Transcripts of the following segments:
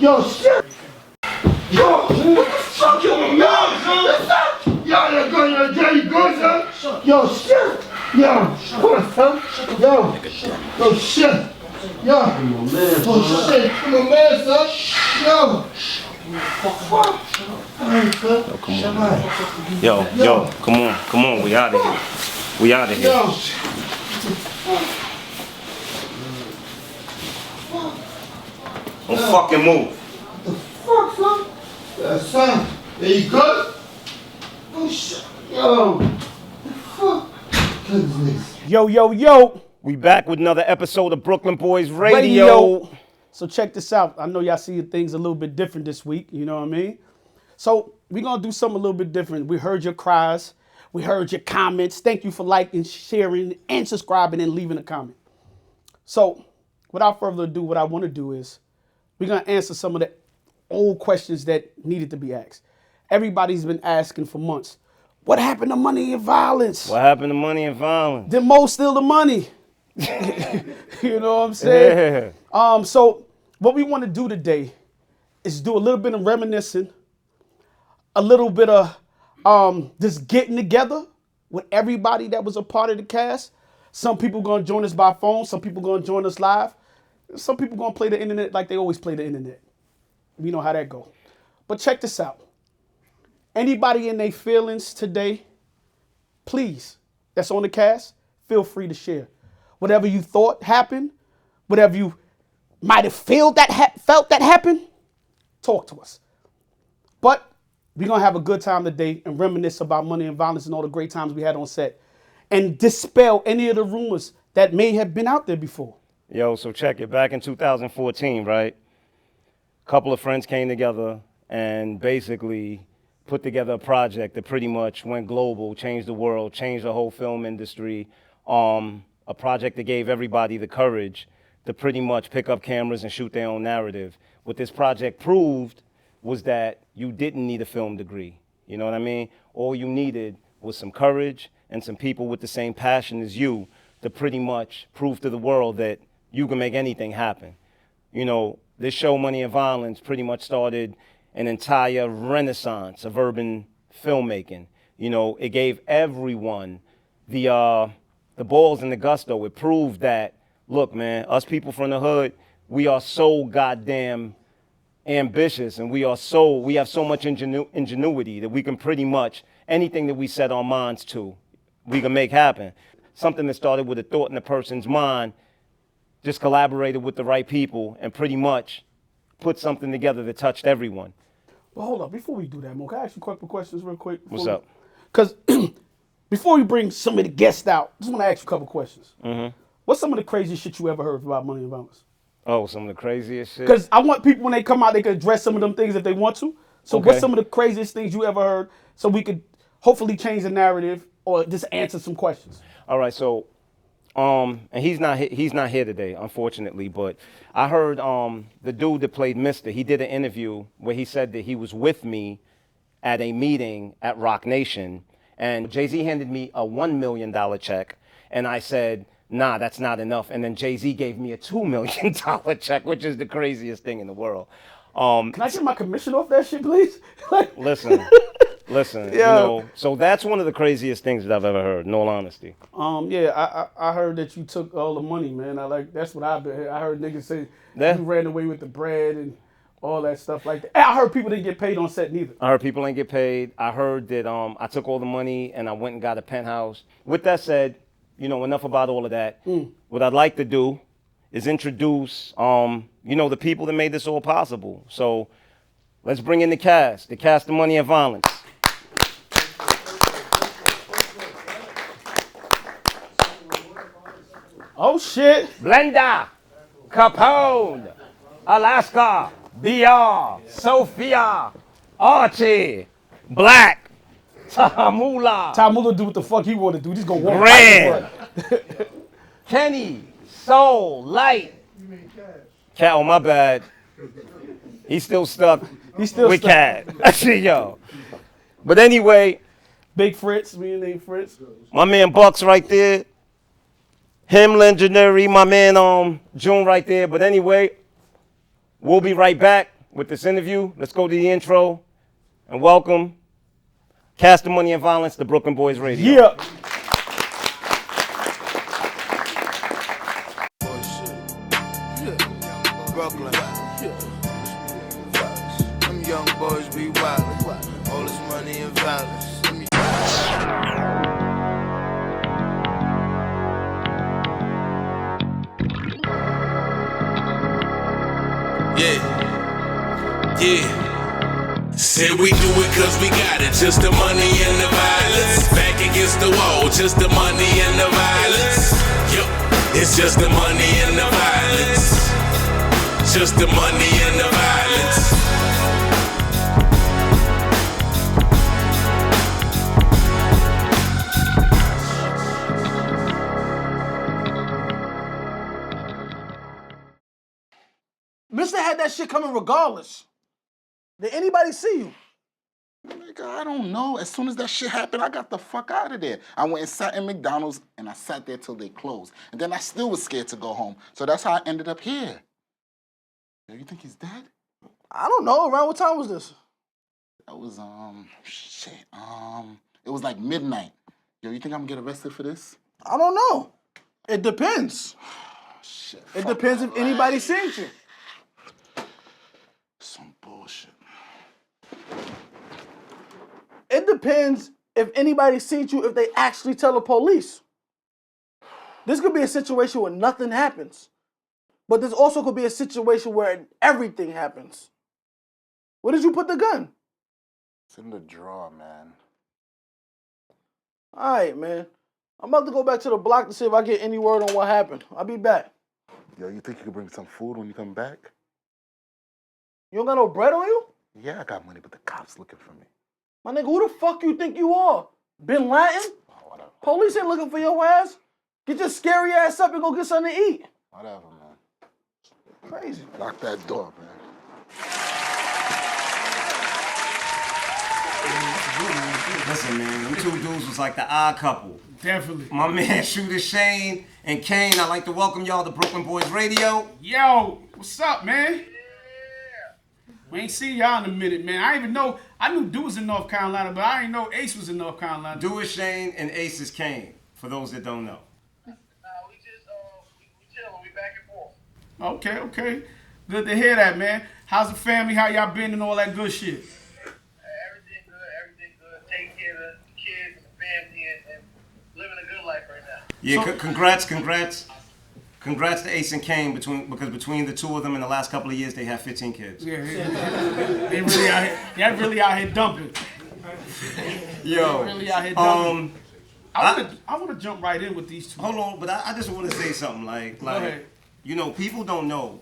Yo, shit! Yo, what the fuck you on, son? Yo, that gun, yo, Jay, you good, son? Yo, shit! Yo, come on, son. Yo, yo, shit. Yo, oh, shit, come on, man, son. Yo. Fuck. Alright, son. Yo, come on, we out of here. We out of here. Yo. Don't fucking move. What the fuck, son? Son, are you good? Oh, shit. Yo. Fuck. Yo. We back with another episode of Brooklyn Boyz Radio. So check this out. I know y'all see things a little bit different this week. You know what I mean? So we're going to do something a little bit different. We heard your cries. We heard your comments. Thank you for liking, sharing, and subscribing and leaving a comment. So without further ado, what I want to do is we're going to answer some of the old questions that needed to be asked. Everybody's been asking for months. What happened to Money and Violence? What happened to Money and Violence? Did Moe steal the money? You know what I'm saying? Yeah. So what we want to do today is do a little bit of reminiscing, a little bit of just getting together with everybody that was a part of the cast. Some people going to join us by phone. Some people going to join us live. Some people going to play the internet like they always play the internet. We know how that go. But check this out. Anybody in their feelings today, please, that's on the cast, feel free to share. Whatever you thought happened, whatever you might have felt that happened, talk to us. But we're going to have a good time today and reminisce about Money and Violence and all the great times we had on set and dispel any of the rumors that may have been out there before. Yo, so check it. Back in 2014, right? A couple of friends came together and basically put together a project that pretty much went global, changed the world, changed the whole film industry. A project that gave everybody the courage to pretty much pick up cameras and shoot their own narrative. What this project proved was that you didn't need a film degree. You know what I mean? All you needed was some courage and some people with the same passion as you to pretty much prove to the world that you can make anything happen. You know, this show, Money and Violence, pretty much started an entire renaissance of urban filmmaking. You know, it gave everyone the balls and the gusto. It proved that, look, man, us people from the hood, we are so goddamn ambitious and we have so much ingenuity that we can pretty much, anything that we set our minds to, we can make happen. Something that started with a thought in a person's mind, just collaborated with the right people and pretty much put something together that touched everyone. Well, hold up. Before we do that, Mo, can I ask you a couple questions real quick? What's up? Because before we bring some of the guests out, I just want to ask you a couple questions. Mm-hmm. What's some of the craziest shit you ever heard about Money and Violence? Oh, some of the craziest shit? Because I want people, when they come out, they can address some of them things if they want to. So Okay. What's some of the craziest things you ever heard so we could hopefully change the narrative or just answer some questions? All right, so, and he's not here today, unfortunately, but I heard the dude that played Mister, he did an interview where he said that he was with me at a meeting at Rock Nation, and Jay-Z handed me a $1 million check, and I said, nah, that's not enough, and then Jay-Z gave me a $2 million check, which is the craziest thing in the world. Can I get my commission off that shit, please? Listen, you know, so that's one of the craziest things that I've ever heard, in all honesty. Yeah, I heard that you took all the money, man. That's what I heard niggas say Yeah. you ran away with the bread and all that stuff like that. And I heard people didn't get paid on set neither. I heard people ain't get paid. I heard that I took all the money and I went and got a penthouse. With that said, you know, enough about all of that. What I'd like to do is introduce, you know, the people that made this all possible. So let's bring in the cast of Money and Violence. Oh, shit. Blenda, Capone, Alaska, BR, Sophia, Archie, Black, Tamula, Tamula do what the fuck he want to do. He's gonna walk Grand, Kenny, Soul, Light. Cat, oh my bad. He's still stuck with Cat. Yo. But anyway, Big Fritz, me and name Fritz. my man Bucks right there. Him legendary, my man June right there. But anyway, we'll be right back with this interview. Let's go to the intro and welcome Cast of Money and Violence, the Brooklyn Boys Radio. Yeah. Brooklyn. Them young boys be wildin'. All this money and violence. Yeah. Said we do it cause we got it, just the money and the violence. Back against the wall, just the money and the violence. Yup, it's just the money and the violence. Just the money and the violence. Mister had that shit coming regardless. Did anybody see you? Nigga, I don't know. As soon as that shit happened, I got the fuck out of there. I went and sat in McDonald's, and I sat there till they closed. And then I still was scared to go home. So that's how I ended up here. Yo, you think he's dead? I don't know. Around what time was this? That was, it was like midnight. Yo, you think I'm gonna get arrested for this? I don't know. It depends. Shit. It depends if anybody seen you. Some bullshit. It depends if anybody seen you, if they actually tell the police. This could be a situation where nothing happens. But this also could be a situation where everything happens. Where did you put the gun? It's in the drawer, man. All right, man. I'm about to go back to the block to see if I get any word on what happened. I'll be back. Yo, you think you could bring some food when you come back? You don't got no bread on you? Yeah, I got money, but the cops looking for me. My nigga, who the fuck you think you are? Bin Laden? Oh, whatever. Police ain't looking for your ass. Get your scary ass up and go get something to eat. Whatever, man. Crazy. Lock that door, man. Listen, man, them two dudes was like the odd couple. Definitely. My man Shooter Shane and Kane, I'd like to welcome y'all to Brooklyn Boys Radio. Yo, what's up, man? We ain't seen y'all in a minute, man. I even know, I knew Dude was in North Carolina, but I didn't know Ace was in North Carolina. Do is Shane and Ace is Kane, for those that don't know. We chillin', we back and forth. Okay. Good to hear that, man. How's the family? How y'all been and all that good shit? Everything good. Taking care of the kids and the family and living a good life right now. Yeah, congrats to Ace and Kane because between the two of them in the last couple of years they have 15 kids. Yeah. They really out here dumping. Yo, Really out here dumping. I want to jump right in with these two. Hold on, but I just want to say something like you know, people don't know.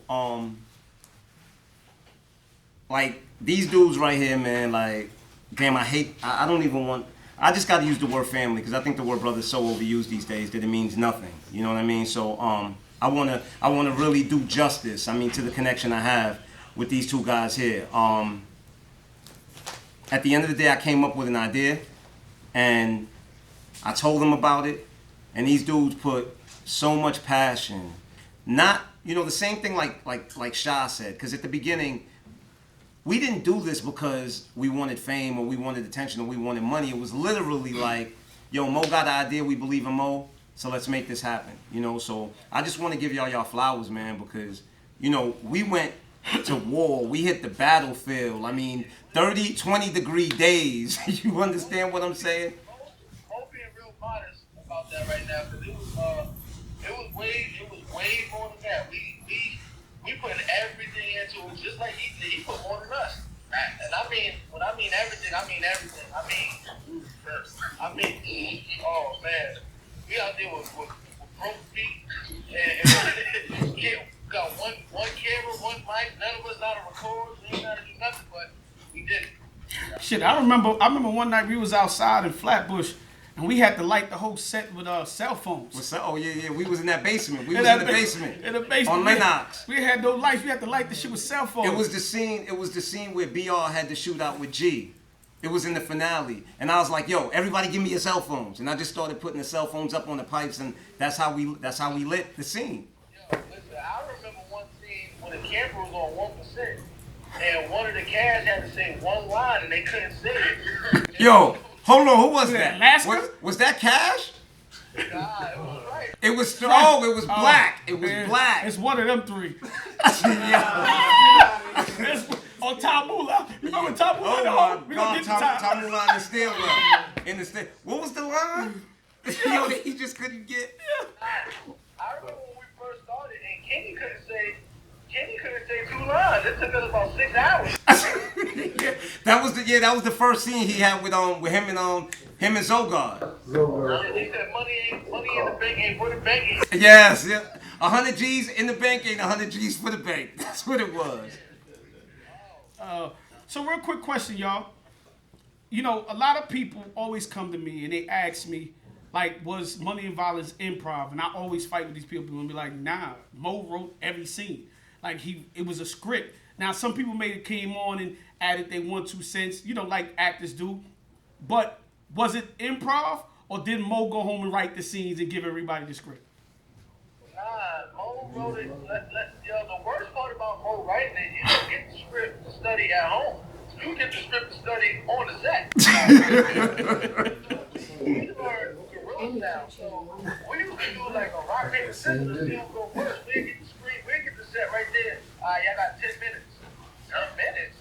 Like these dudes right here, man. Like, damn, I don't even want. I just got to use the word family because I think the word brother is so overused these days that it means nothing. You know what I mean? So I wanna really do justice. I mean, to the connection I have with these two guys here. At the end of the day, I came up with an idea, and I told them about it, and these dudes put so much passion. Not, you know, the same thing like Shah said, because at the beginning, we didn't do this because we wanted fame or we wanted attention or we wanted money. It was literally like, yo, Mo got the idea, we believe in Mo, so let's make this happen. You know, so I just want to give y'all flowers, man, because, you know, we went to war. We hit the battlefield. I mean, 30, 20-degree days. You understand what I'm saying? Mo being real modest about that right now, because it was way more than that. We put everything into it, just like he did. He put more than us. And I mean, when I mean everything, I mean everything. Oh man, we out there with broke feet, and we got one camera, one mic. None of us know how to record. We ain't know how to do nothing, but we did it. Shit, I remember one night we was outside in Flatbush, and we had to light the whole set with cell phones. Oh yeah, we was in that basement. We was in the basement. In the basement. On Lennox. We had no lights. We had to light the shit with cell phones. It was the scene where BR had to shoot out with G. It was in the finale. And I was like, yo, everybody give me your cell phones. And I just started putting the cell phones up on the pipes, and that's how we lit the scene. Yo, listen, I remember one scene when the camera was on 1%. and one of the cast had to say one line, and they couldn't say it. Yo, hold on, who was that? Alaska? Was that Cash? Nah, it was right. It was strong. It was black. It was Man, black. It's one of them three. Yeah. It's on Tamula. Remember Tamula? Oh No, we my gonna God, get to time. Tom Mulan in the stairwell. In the stair. What was the line? Yo, he just couldn't get. I remember when we first started, and Kenny couldn't say 2 lines. It took us about 6 hours. Yeah, that was the first scene he had with him and Zogard. He said money in the bank ain't for the bank. Yes, yeah. 100 G's in the bank ain't 100 G's for the bank. That's what it was. So real quick question, y'all. You know, a lot of people always come to me and they ask me, like, was Money and Violence improv? And I always fight with these people and be like, nah, Moe wrote every scene. Like, it was a script. Now, some people came on and added their 1, 2 cents, you know, like actors do. But was it improv, or did Moe go home and write the scenes and give everybody the script? Nah, Moe wrote it. The worst part about Moe writing it, you don't get the script to study at home. You get the script to study on the set. We learned guerrilla now, so we used to do like a rock, paper, scissors. We don't go first. We get the screen, we get the set right there. Y'all got 10 minutes. 10 minutes?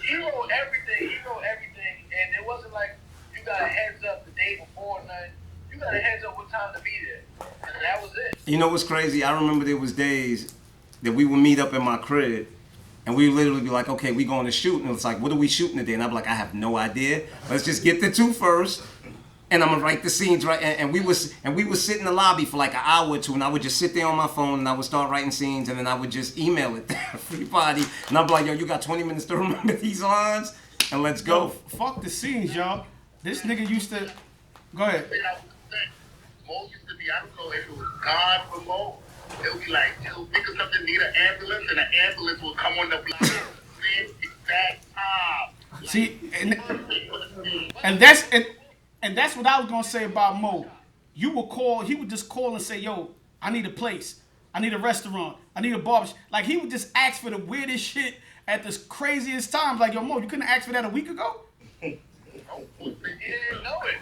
He wrote everything, and it wasn't like you got a heads up the day before, nothing. You got a heads up what time to be there, and that was it. You know what's crazy? I remember there was days that we would meet up in my crib, and we would literally be like, okay, we going to shoot, and it's like, what are we shooting today? And I'm like, I have no idea. Let's just get the 2 first, and I'm gonna write the scenes right. And we would sit in the lobby for like an hour or 2, and I would just sit there on my phone, and I would start writing scenes, and then I would just email it to everybody, and I'd be like, yo, you got 20 minutes to remember these lines, and let's go. Yo, fuck the scenes, y'all. This nigga used to. Go ahead. Moe used to be, I don't know if it was God for Moe. It would be like, he'll think of something, need an ambulance, and an ambulance will come on the block. Same exact time. See, and that's what I was gonna say about Moe. He would just call and say, yo, I need a place. I need a restaurant. I need a barbershop. Like, he would just ask for the weirdest shit at the craziest times. Like, yo, Moe, you couldn't ask for that a week ago? He didn't know it.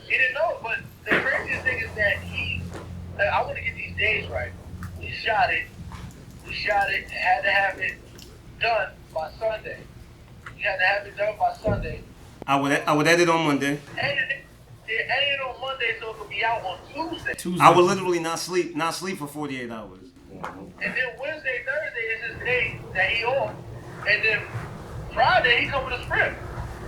He didn't know it, but the craziest thing is that I want to get these days right. We shot it, had to have it done by Sunday. We had to have it done by Sunday. I would edit on Monday. Edit it on Monday so it could be out on Tuesday. I would literally not sleep for 48 hours. And then Wednesday, Thursday is his day that he off. And then Friday, he come with a script.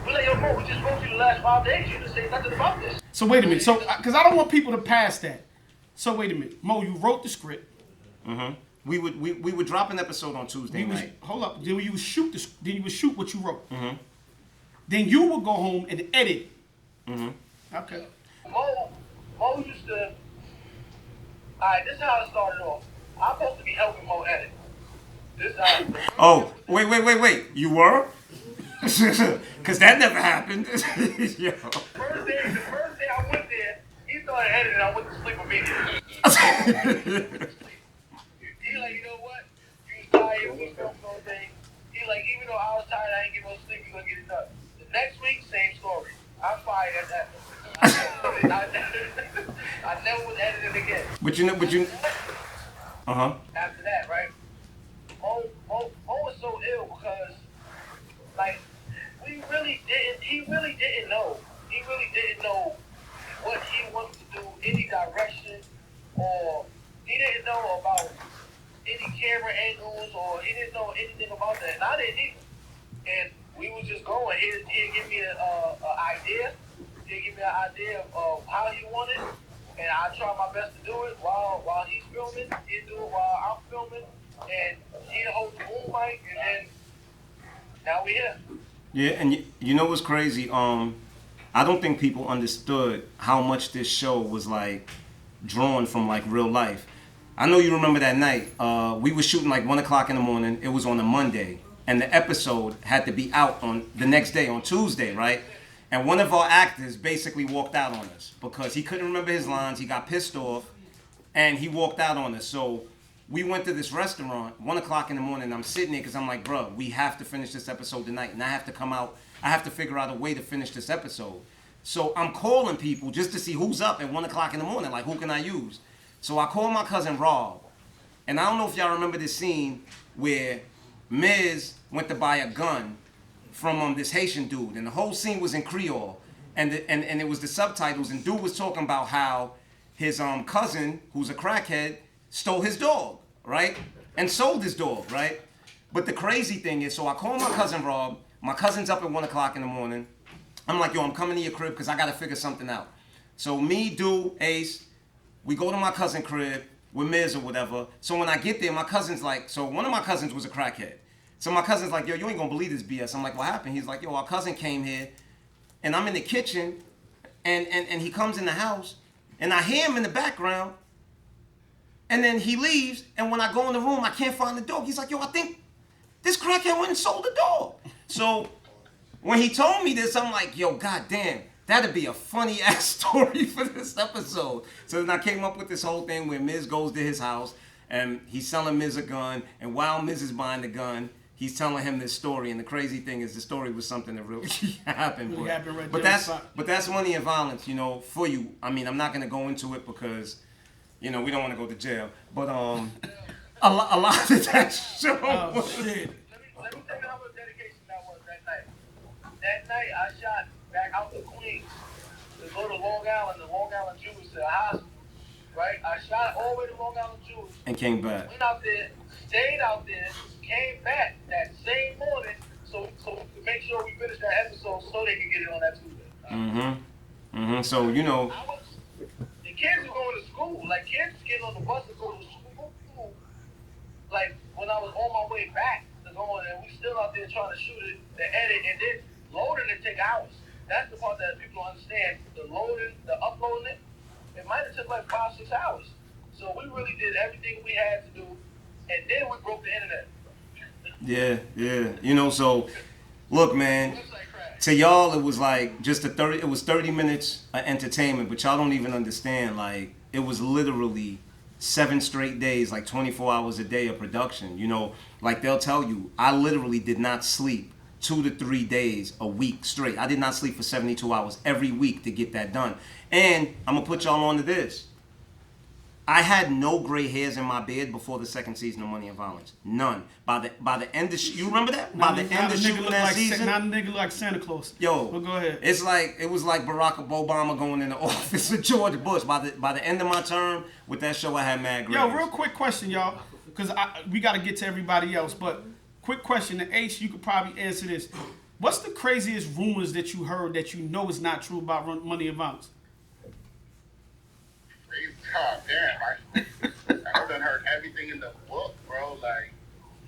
We're like, yo, Moe, we just wrote you the last 5 days. You didn't say nothing about this. So wait a minute. So, because I don't want people to pass that. So wait a minute. Moe, you wrote the script. Mm-hmm. We would drop an episode on Tuesday night. Hold up. Then you would shoot what you wrote. Mm-hmm. Then you would go home and edit. Mm-hmm. Okay. Moe used to. All right, this is how it started off. I'm supposed to be helping Moe edit. This is how. Oh, wait. You were? Because that never happened. Yo. The first day I went there, he started editing. I went to sleep immediately. He like, you know what? You was tired. We filmed all day. He like, even though I was tired, I ain't get no sleep. You gonna get it done. The next week, same story. I'm fired at that. I never was editing again. But you. After that, right? Moe was so ill because, like, he really didn't know. He really didn't know what he wanted to do, any direction, or he didn't know about any camera angles, or he didn't know anything about that. And I didn't either. And we was just going. He'd give me an idea. He'd give me an idea of how he wanted, and I try my best to do it while he's filming. He'd do it while I'm filming, and he'd hold the boom mic, and then now we here. Yeah, and you know what's crazy? I don't think people understood how much this show was like drawn from like real life. I know you remember that night. We were shooting like 1 o'clock in the morning. It was on a Monday, and the episode had to be out on the next day, on Tuesday, right? And one of our actors basically walked out on us because he couldn't remember his lines. He got pissed off, and he walked out on us. So we went to this restaurant, 1 o'clock in the morning. I'm sitting there because I'm like, bro, we have to finish this episode tonight. And I have to come out, I have to figure out a way to finish this episode. So I'm calling people just to see who's up at 1 o'clock in the morning. Like, who can I use? So I called my cousin Rob. And I don't know if y'all remember this scene where Miz went to buy a gun from this Haitian dude. And the whole scene was in Creole. And it was the subtitles. And dude was talking about how his cousin, who's a crackhead, stole his dog, right? And sold his dog, right? But the crazy thing is, so I call my cousin Rob. My cousin's up at 1 o'clock in the morning. I'm like, yo, I'm coming to your crib because I got to figure something out. So me, Du, Ace, we go to my cousin's crib with Miz or whatever. So when I get there, my cousin's like, so one of my cousins was a crackhead. So my cousin's like, yo, you ain't going to believe this BS. I'm like, what happened? He's like, yo, our cousin came here and I'm in the kitchen and he comes in the house and I hear him in the background. And then he leaves, and when I go in the room, I can't find the dog. He's like, yo, I think this crackhead went and sold the dog. So when he told me this, I'm like, yo, goddamn, that'd be a funny ass story for this episode. So then I came up with this whole thing where Miz goes to his house, and he's selling Miz a gun, and while Miz is buying the gun, he's telling him this story. And the crazy thing is, the story was something that really happened. Really happened right but there. but that's money and violence, you know, for you. I mean, I'm not gonna go into it because, you know, we don't want to go to jail. But a lot of that show. Oh, shit. Let me tell you how much dedication that was that night. That night, I shot back out to Queens to go to Long Island, the Long Island Jews to the hospital. Right? I shot all the way to Long Island Jews. And came back. Went out there, stayed out there, came back that same morning, so to make sure we finished that episode so they could get it on that Tuesday. So, you know. The kids were going to school. Like, kids getting on the bus to go to school. Like, when I was on my way back to going, and we still out there trying to shoot it, the edit, and then loading it take hours. That's the part that people don't understand. The loading, the uploading it might have took like 5-6 hours. So we really did everything we had to do, and then we broke the internet. Yeah. You know, so, look, man. To y'all, it was like just 30 minutes of entertainment, but y'all don't even understand. Like, it was literally 7 straight days, like 24 hours a day of production. You know, like they'll tell you, I literally did not sleep 2 to 3 days a week straight. I did not sleep for 72 hours every week to get that done. And I'm gonna put y'all on to this. I had no gray hairs in my beard before the second season of Money and Violence. None. By the end of you remember that? By the end of shooting that season, now the nigga look like Santa Claus. Yo, well, go ahead. It was like Barack Obama going in the office with George Bush. By the end of my term with that show, I had mad gray. Yo, real quick question, y'all, because we got to get to everybody else. But quick question, and H, you could probably answer this. What's the craziest rumors that you heard that you know is not true about Money and Violence? God damn, I done heard everything in the book, bro. Like,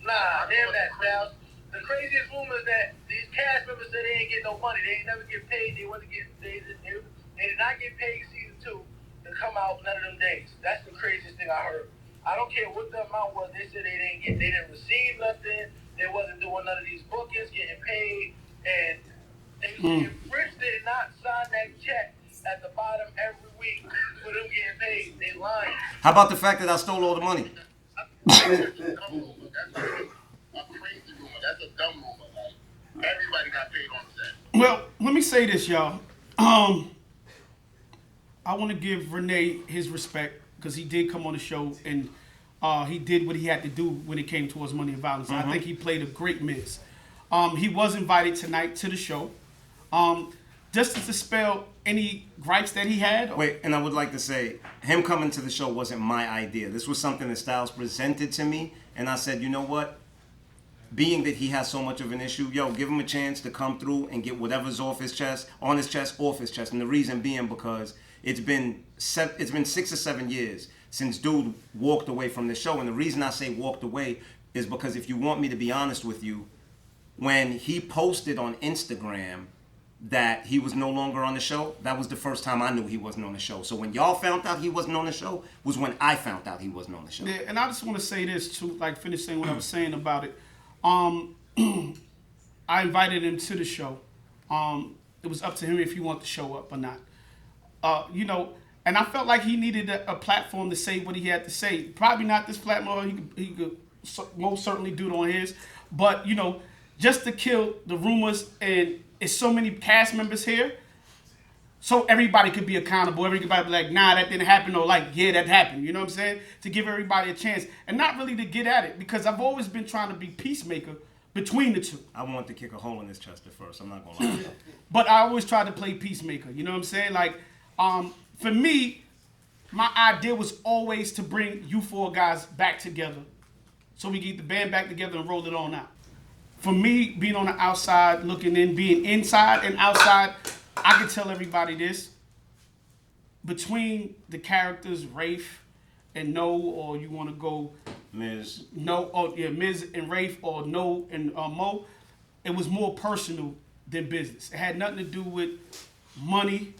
nah, damn that, Styles. The craziest rumor is that these cast members said they ain't get no money. They ain't never get paid. They did not get paid season 2 to come out none of them days. That's the craziest thing I heard. I don't care what the amount was. They said they didn't receive nothing. They wasn't doing none of these bookings, getting paid, and Rich did not sign that check at the bottom every week for them getting paid. They lying. How about the fact that I stole all the money? That's a crazy rumor. That's a dumb rumor. Like, everybody got paid on set. Well, let me say this, y'all. I want to give Renee his respect because he did come on the show and he did what he had to do when it came towards Money and Violence. I think he played a great miss. He was invited tonight to the show. Just to dispel any gripes that he had. Wait, and I would like to say, him coming to the show wasn't my idea. This was something that Styles presented to me, and I said, you know what? Being that he has so much of an issue, yo, give him a chance to come through and get whatever's off his chest, off his chest. And the reason being because it's been 6 or 7 years since dude walked away from the show. And the reason I say walked away is because if you want me to be honest with you, when he posted on Instagram that he was no longer on the show, that was the first time I knew he wasn't on the show. So when y'all found out he wasn't on the show was when I found out he wasn't on the show. Yeah, and I just want to say this too, like finish saying what I was saying about it. I invited him to the show. It was up to him if he wanted to show up or not. You know, And I felt like he needed a platform to say what he had to say. Probably not this platform. He could most certainly do it on his. But, you know, just to kill the rumors, and it's so many cast members here, so everybody could be accountable. Everybody be like, nah, that didn't happen, or like, yeah, that happened. You know what I'm saying? To give everybody a chance. And not really to get at it, because I've always been trying to be peacemaker between the two. I want to kick a hole in his chest at first. I'm not going to lie. But I always tried to play peacemaker. You know what I'm saying? Like, for me, my idea was always to bring you four guys back together so we get the band back together and roll it on out. For me, being on the outside, looking in, being inside and outside, I can tell everybody this. Between the characters, Rafe and No, or you want to go Miz. No, oh yeah, Miz and Rafe, or No and Moe, it was more personal than business. It had nothing to do with money.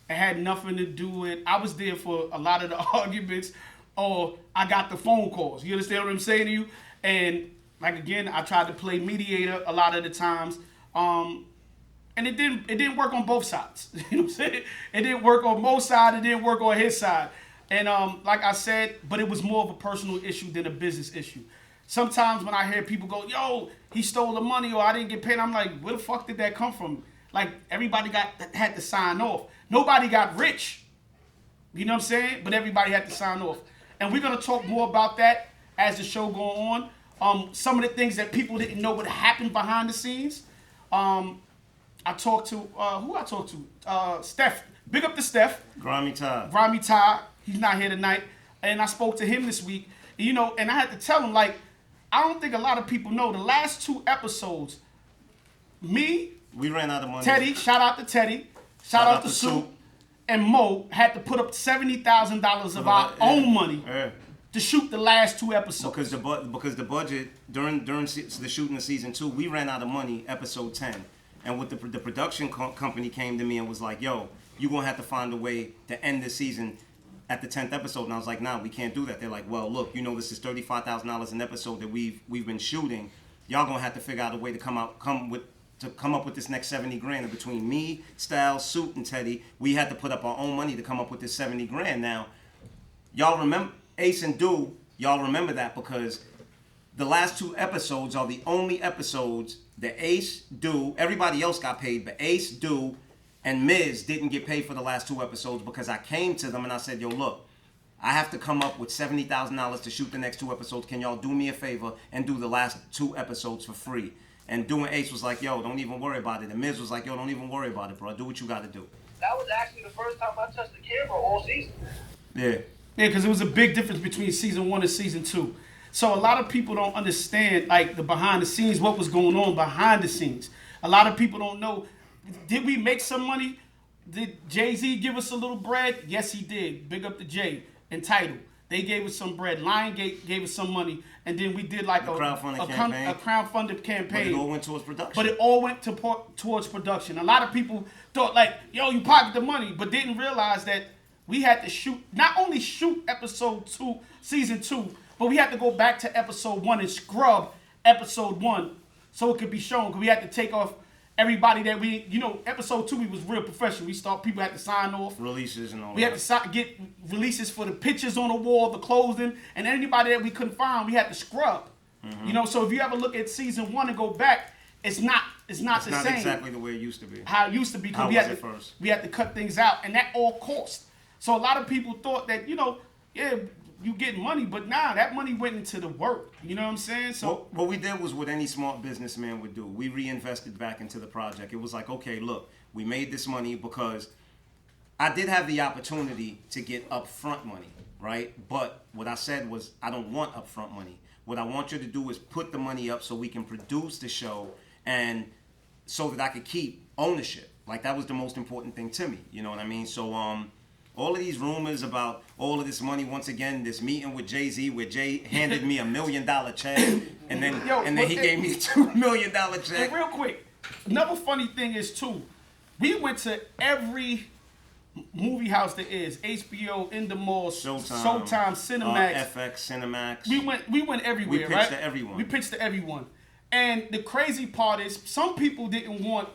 It had nothing to do with, I was there for a lot of the arguments, or I got the phone calls. You understand what I'm saying to you? And like, again, I tried to play mediator a lot of the times. And it didn't work on both sides. You know what I'm saying? It didn't work on Mo's side, it didn't work on his side. And like I said, but it was more of a personal issue than a business issue. Sometimes when I hear people go, yo, he stole the money, or I didn't get paid, I'm like, where the fuck did that come from? Like, everybody had to sign off. Nobody got rich. You know what I'm saying? But everybody had to sign off. And we're gonna talk more about that as the show go on. Some of the things that people didn't know what happened behind the scenes. I talked to, who I talked to? Steph. Big up to Steph. Grimy Todd. Grimy Todd. He's not here tonight. And I spoke to him this week. You know, and I had to tell him, like, I don't think a lot of people know the last 2 episodes, me, We ran out of money. Teddy, shout out to Teddy, shout out to Soup, and Mo had to put up $70,000 of our own money to shoot the last 2 episodes. Because the budget during the shooting of season 2, we ran out of money episode 10. And with the production company came to me and was like, yo, you're going to have to find a way to end this season at the 10th episode. And I was like, nah, we can't do that. They're like, well, look, you know, this is $35,000 an episode that we've been shooting. Y'all going to have to figure out a way to come up with this next 70 grand. And between me, Styles, Suit, and Teddy, we had to put up our own money to come up with this 70 grand. Now, y'all remember Ace and Do, y'all remember that because the last 2 episodes are the only episodes that Ace, Do, everybody else got paid, but Ace, Do, and Miz didn't get paid for the last 2 episodes because I came to them and I said, yo, look, I have to come up with $70,000 to shoot the next 2 episodes. Can y'all do me a favor and do the last 2 episodes for free? And Do and Ace was like, yo, don't even worry about it. And Miz was like, yo, don't even worry about it, bro. Do what you got to do. That was actually the first time I touched the camera all season. Yeah. Yeah, because it was a big difference between season 1 and season 2. So a lot of people don't understand, like, the behind the scenes, what was going on behind the scenes. A lot of people don't know, did we make some money? Did Jay-Z give us a little bread? Yes, he did. Big up to Jay and Tidal. They gave us some bread. Lionsgate gave us some money. And then we did like a crowdfunded campaign. But it all went towards production. But it all went towards production. A lot of people thought like, yo, you pocketed the money, but didn't realize that we had to shoot, not only shoot episode 2, season 2, but we had to go back to episode 1 and scrub episode 1 so it could be shown. Because we had to take off everybody that we, you know, episode 2 we was real professional. People had to sign off. Releases and all we that. We had to get releases for the pictures on the wall, the clothing, and anybody that we couldn't find, we had to scrub. Mm-hmm. You know, so if you ever look at season 1 and go back, it's not the same. It's not exactly the way it used to be. How it used to be. How was it first? We had to cut things out, and that all cost. So a lot of people thought that, you know, yeah, you get money, but nah, that money went into the work. You know what I'm saying? So what we did was what any smart businessman would do. We reinvested back into the project. It was like, okay, look, we made this money because I did have the opportunity to get upfront money, right? But what I said was, I don't want upfront money. What I want you to do is put the money up so we can produce the show and so that I could keep ownership. Like, that was the most important thing to me. You know what I mean? So, all of these rumors about all of this money, once again, this meeting with Jay-Z where Jay handed me $1 million check and then he gave me a $2 million check. And real quick, another funny thing is too, we went to every movie house there is, HBO, In the Mall, Showtime, Cinemax, FX, Cinemax. We went everywhere, right? We pitched to everyone. We pitched to everyone. And the crazy part is some people didn't want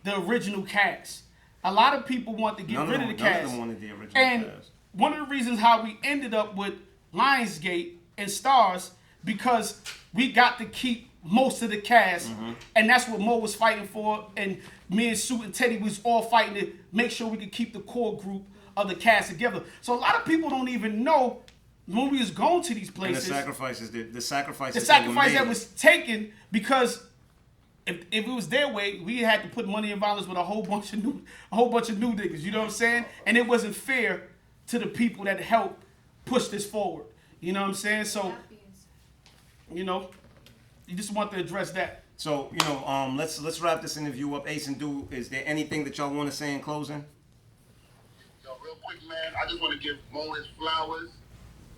the original cast. a lot of people want to get rid of the cast. None of them wanted the original And cast. one of the reasons how we ended up with Lionsgate and Stars, because we got to keep most of the cast, and that's what Mo was fighting for, and me and Sue and Teddy was all fighting to make sure we could keep the core group of the cast together. So a lot of people don't even know when we was going to these And places. the sacrifices The sacrifice that was taken, because if it was their way, we had to put Money and Violence with a whole bunch of new niggas. You know what I'm saying? And it wasn't fair to the people that helped push this forward. You know what I'm saying? So, you know, you just want to address that. So, you know, let's wrap this interview up. Ace and Do, is there anything that y'all want to say in closing? Yo, real quick, man, I just want to give Mo his flowers.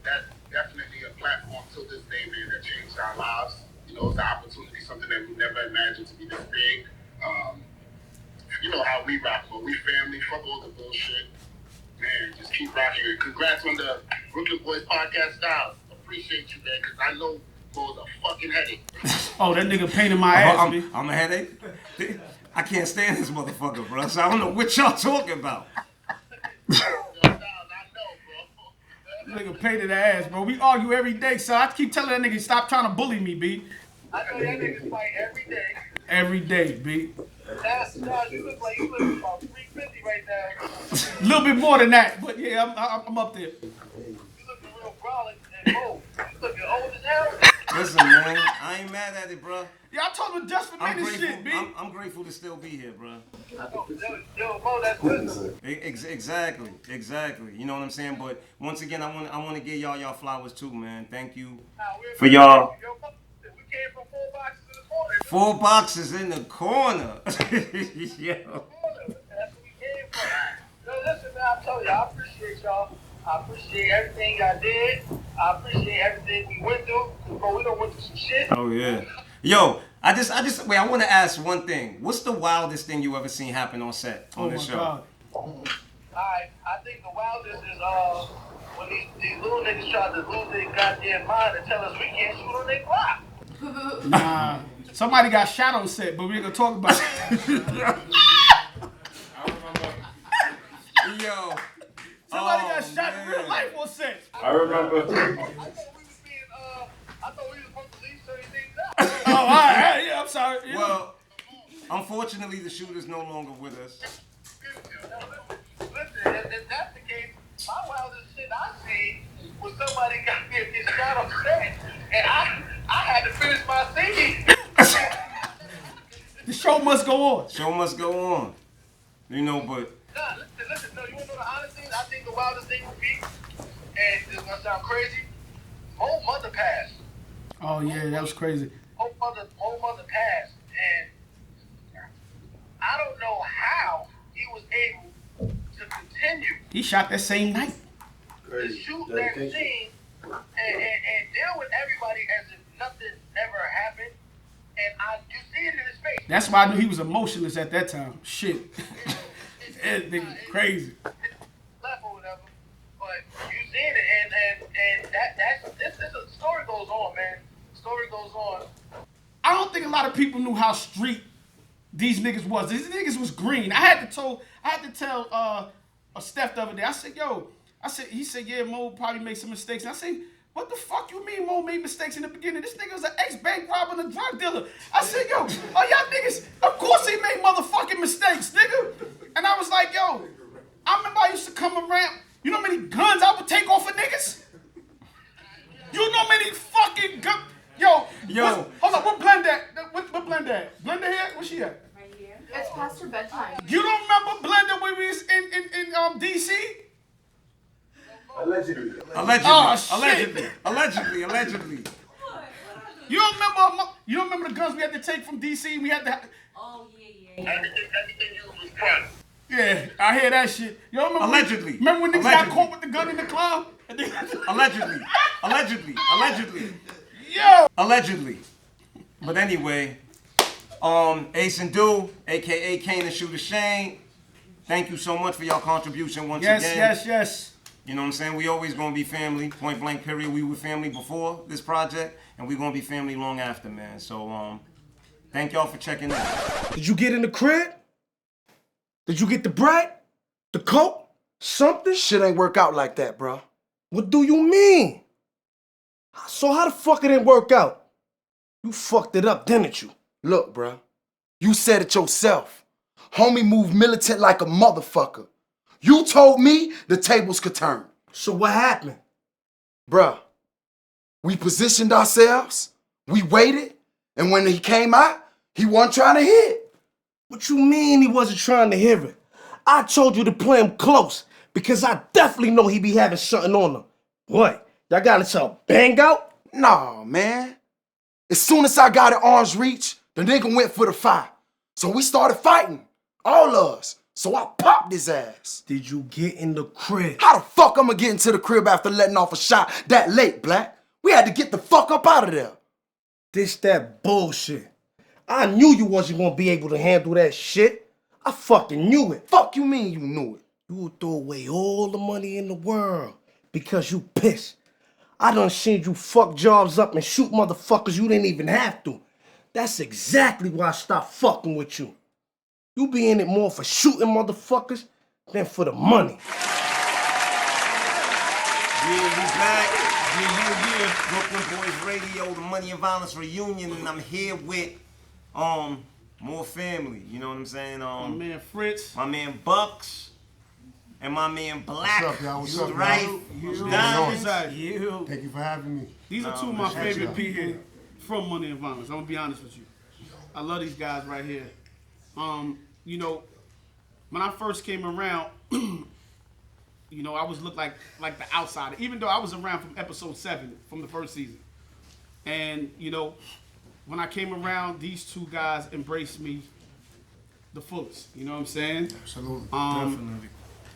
That's definitely a platform till this day, man, that changed our lives. You know, it's an opportunity, something that we never imagined to be this big. You know how we rock, but we family, fuck all the bullshit. Man, just keep rocking it. Congrats on the Brooklyn Boys podcast style. Appreciate you, man, because I know Mo's a fucking headache. Oh, that nigga painted my ass, man. I'm a headache. I can't stand this motherfucker, bro. So I don't know what y'all talking about. Nigga painted the ass, bro. We argue every day, so I keep telling that nigga stop trying to bully me, B. I know that niggas fight every day. Every day, B. You look like you look about 350 right now. A little bit more than that, but yeah, I'm up there. You looking real brolic and old. You looking old as hell. Listen, man, I ain't mad at it, bro. Yeah, I told him just for I'm minute grateful. shit, B. I'm grateful to still be here, bro. Yo, Mo, that's wisdom. Exactly. You know what I'm saying? But once again, I want to give y'all flowers too, man. Thank you for y'all. Yo, we came from 4 boxes in the corner. 4 boxes in the corner. Yo. That's what we came from. Yo, listen, man, I tell you, I appreciate y'all. I appreciate everything y'all did. I appreciate everything we went through. Bro, we done went through some shit. Oh yeah. Yo, I just wait. I want to ask one thing. What's the wildest thing you ever seen happen on set on this show? God. Alright, I think the wildest is when these little niggas try to lose their goddamn mind and tell us we can't shoot on their block. Nah, somebody got shot on set, but we ain't gonna talk about it. Yo. Somebody got shot in real life on set. I remember. I thought we was supposed to leave certain things out. Oh, all right, yeah, I'm sorry. Yeah. Well, unfortunately, the shooter's no longer with us. Listen, if that's the case, my wildest shit I seen was somebody got me get shot on set, and I had to finish my scene. The show must go on. Show must go on. You know, but Nah, listen, no, you wanna know the honest thing? I think the wildest thing would be, and this is gonna sound crazy, Mo's mother passed. Oh yeah, that was crazy. Mo's mother passed, and I don't know how he was able to continue He shot that same night. to shoot that scene and deal with everybody as if nothing ever happened. And you see it in his face. That's why I knew he was emotionless at that time. Shit. That nigga crazy. Left or whatever, but you seen it, and this story goes on, man. Story goes on. I don't think a lot of people knew how street these niggas was. These niggas was green. I had to tell Steph the other day. I said, he said, yeah, Mo probably made some mistakes. And I said, what the fuck you mean Mo made mistakes in the beginning? This nigga was an ex-bank robber and a drug dealer. I said, yo, y'all niggas, of course he made motherfucking mistakes, nigga. And I was like, yo, I remember I used to come around. You know how many guns I would take off of niggas? You know how many fucking guns? Yo. Hold on, what Blenda at? What Blenda at? Blenda here? Where's she at? Right here. It's past her bedtime. You don't remember Blenda when we was in DC? Allegedly. Oh, shit. Allegedly. You don't remember the guns we had to take from DC? We had to. Oh yeah. Everything you was prime. Yeah, I hear that shit. You don't remember? Allegedly. Remember when niggas got caught with the gun in the club? Allegedly. Yo. Allegedly. But anyway, Ace and Do, aka Kane and Shooter Shane, thank you so much for your contribution once again. Yes. You know what I'm saying? We always gonna be family, point blank period. We were family before this project, and we gonna be family long after, man. So thank y'all for checking in. Did you get in the crib? Did you get the bread? The coke? Something? Shit ain't work out like that, bro. What do you mean? So how the fuck it didn't work out? You fucked it up, didn't you? Look, bro. You said it yourself. Homie moved militant like a motherfucker. You told me the tables could turn. So what happened? Bruh, we positioned ourselves, we waited, and when he came out, he wasn't trying to hit. What you mean he wasn't trying to hear it? I told you to play him close because I definitely know he be having something on him. What? Y'all got into a bang out? Nah, man. As soon as I got at arm's reach, the nigga went for the fight. So we started fighting, all of us. So I popped his ass. Did you get in the crib? How the fuck I'ma get into the crib after letting off a shot that late, Black? We had to get the fuck up out of there. This that bullshit. I knew you wasn't gonna be able to handle that shit. I fucking knew it. Fuck you mean you knew it? You would throw away all the money in the world because you pissed. I done seen you fuck jobs up and shoot motherfuckers you didn't even have to. That's exactly why I stopped fucking with you. You be in it more for shooting motherfuckers than for the money. Yeah, we back. Yeah. Brooklyn Boyz Radio, the Money and Violence reunion, and I'm here with more family. You know what I'm saying? My man Fritz. My man Bucks. And my man Black. What's up, y'all? What's up, y'all? Right? Diamonds. Thank you for having me. These are two of my favorite people from Money and Violence. I'm gonna be honest with you. I love these guys right here. You know, when I first came around, you know, I was looked like the outsider, even though I was around from episode 7 from the first season. And you know, when I came around, these two guys embraced me the fullest. You know what I'm saying? Absolutely. Definitely.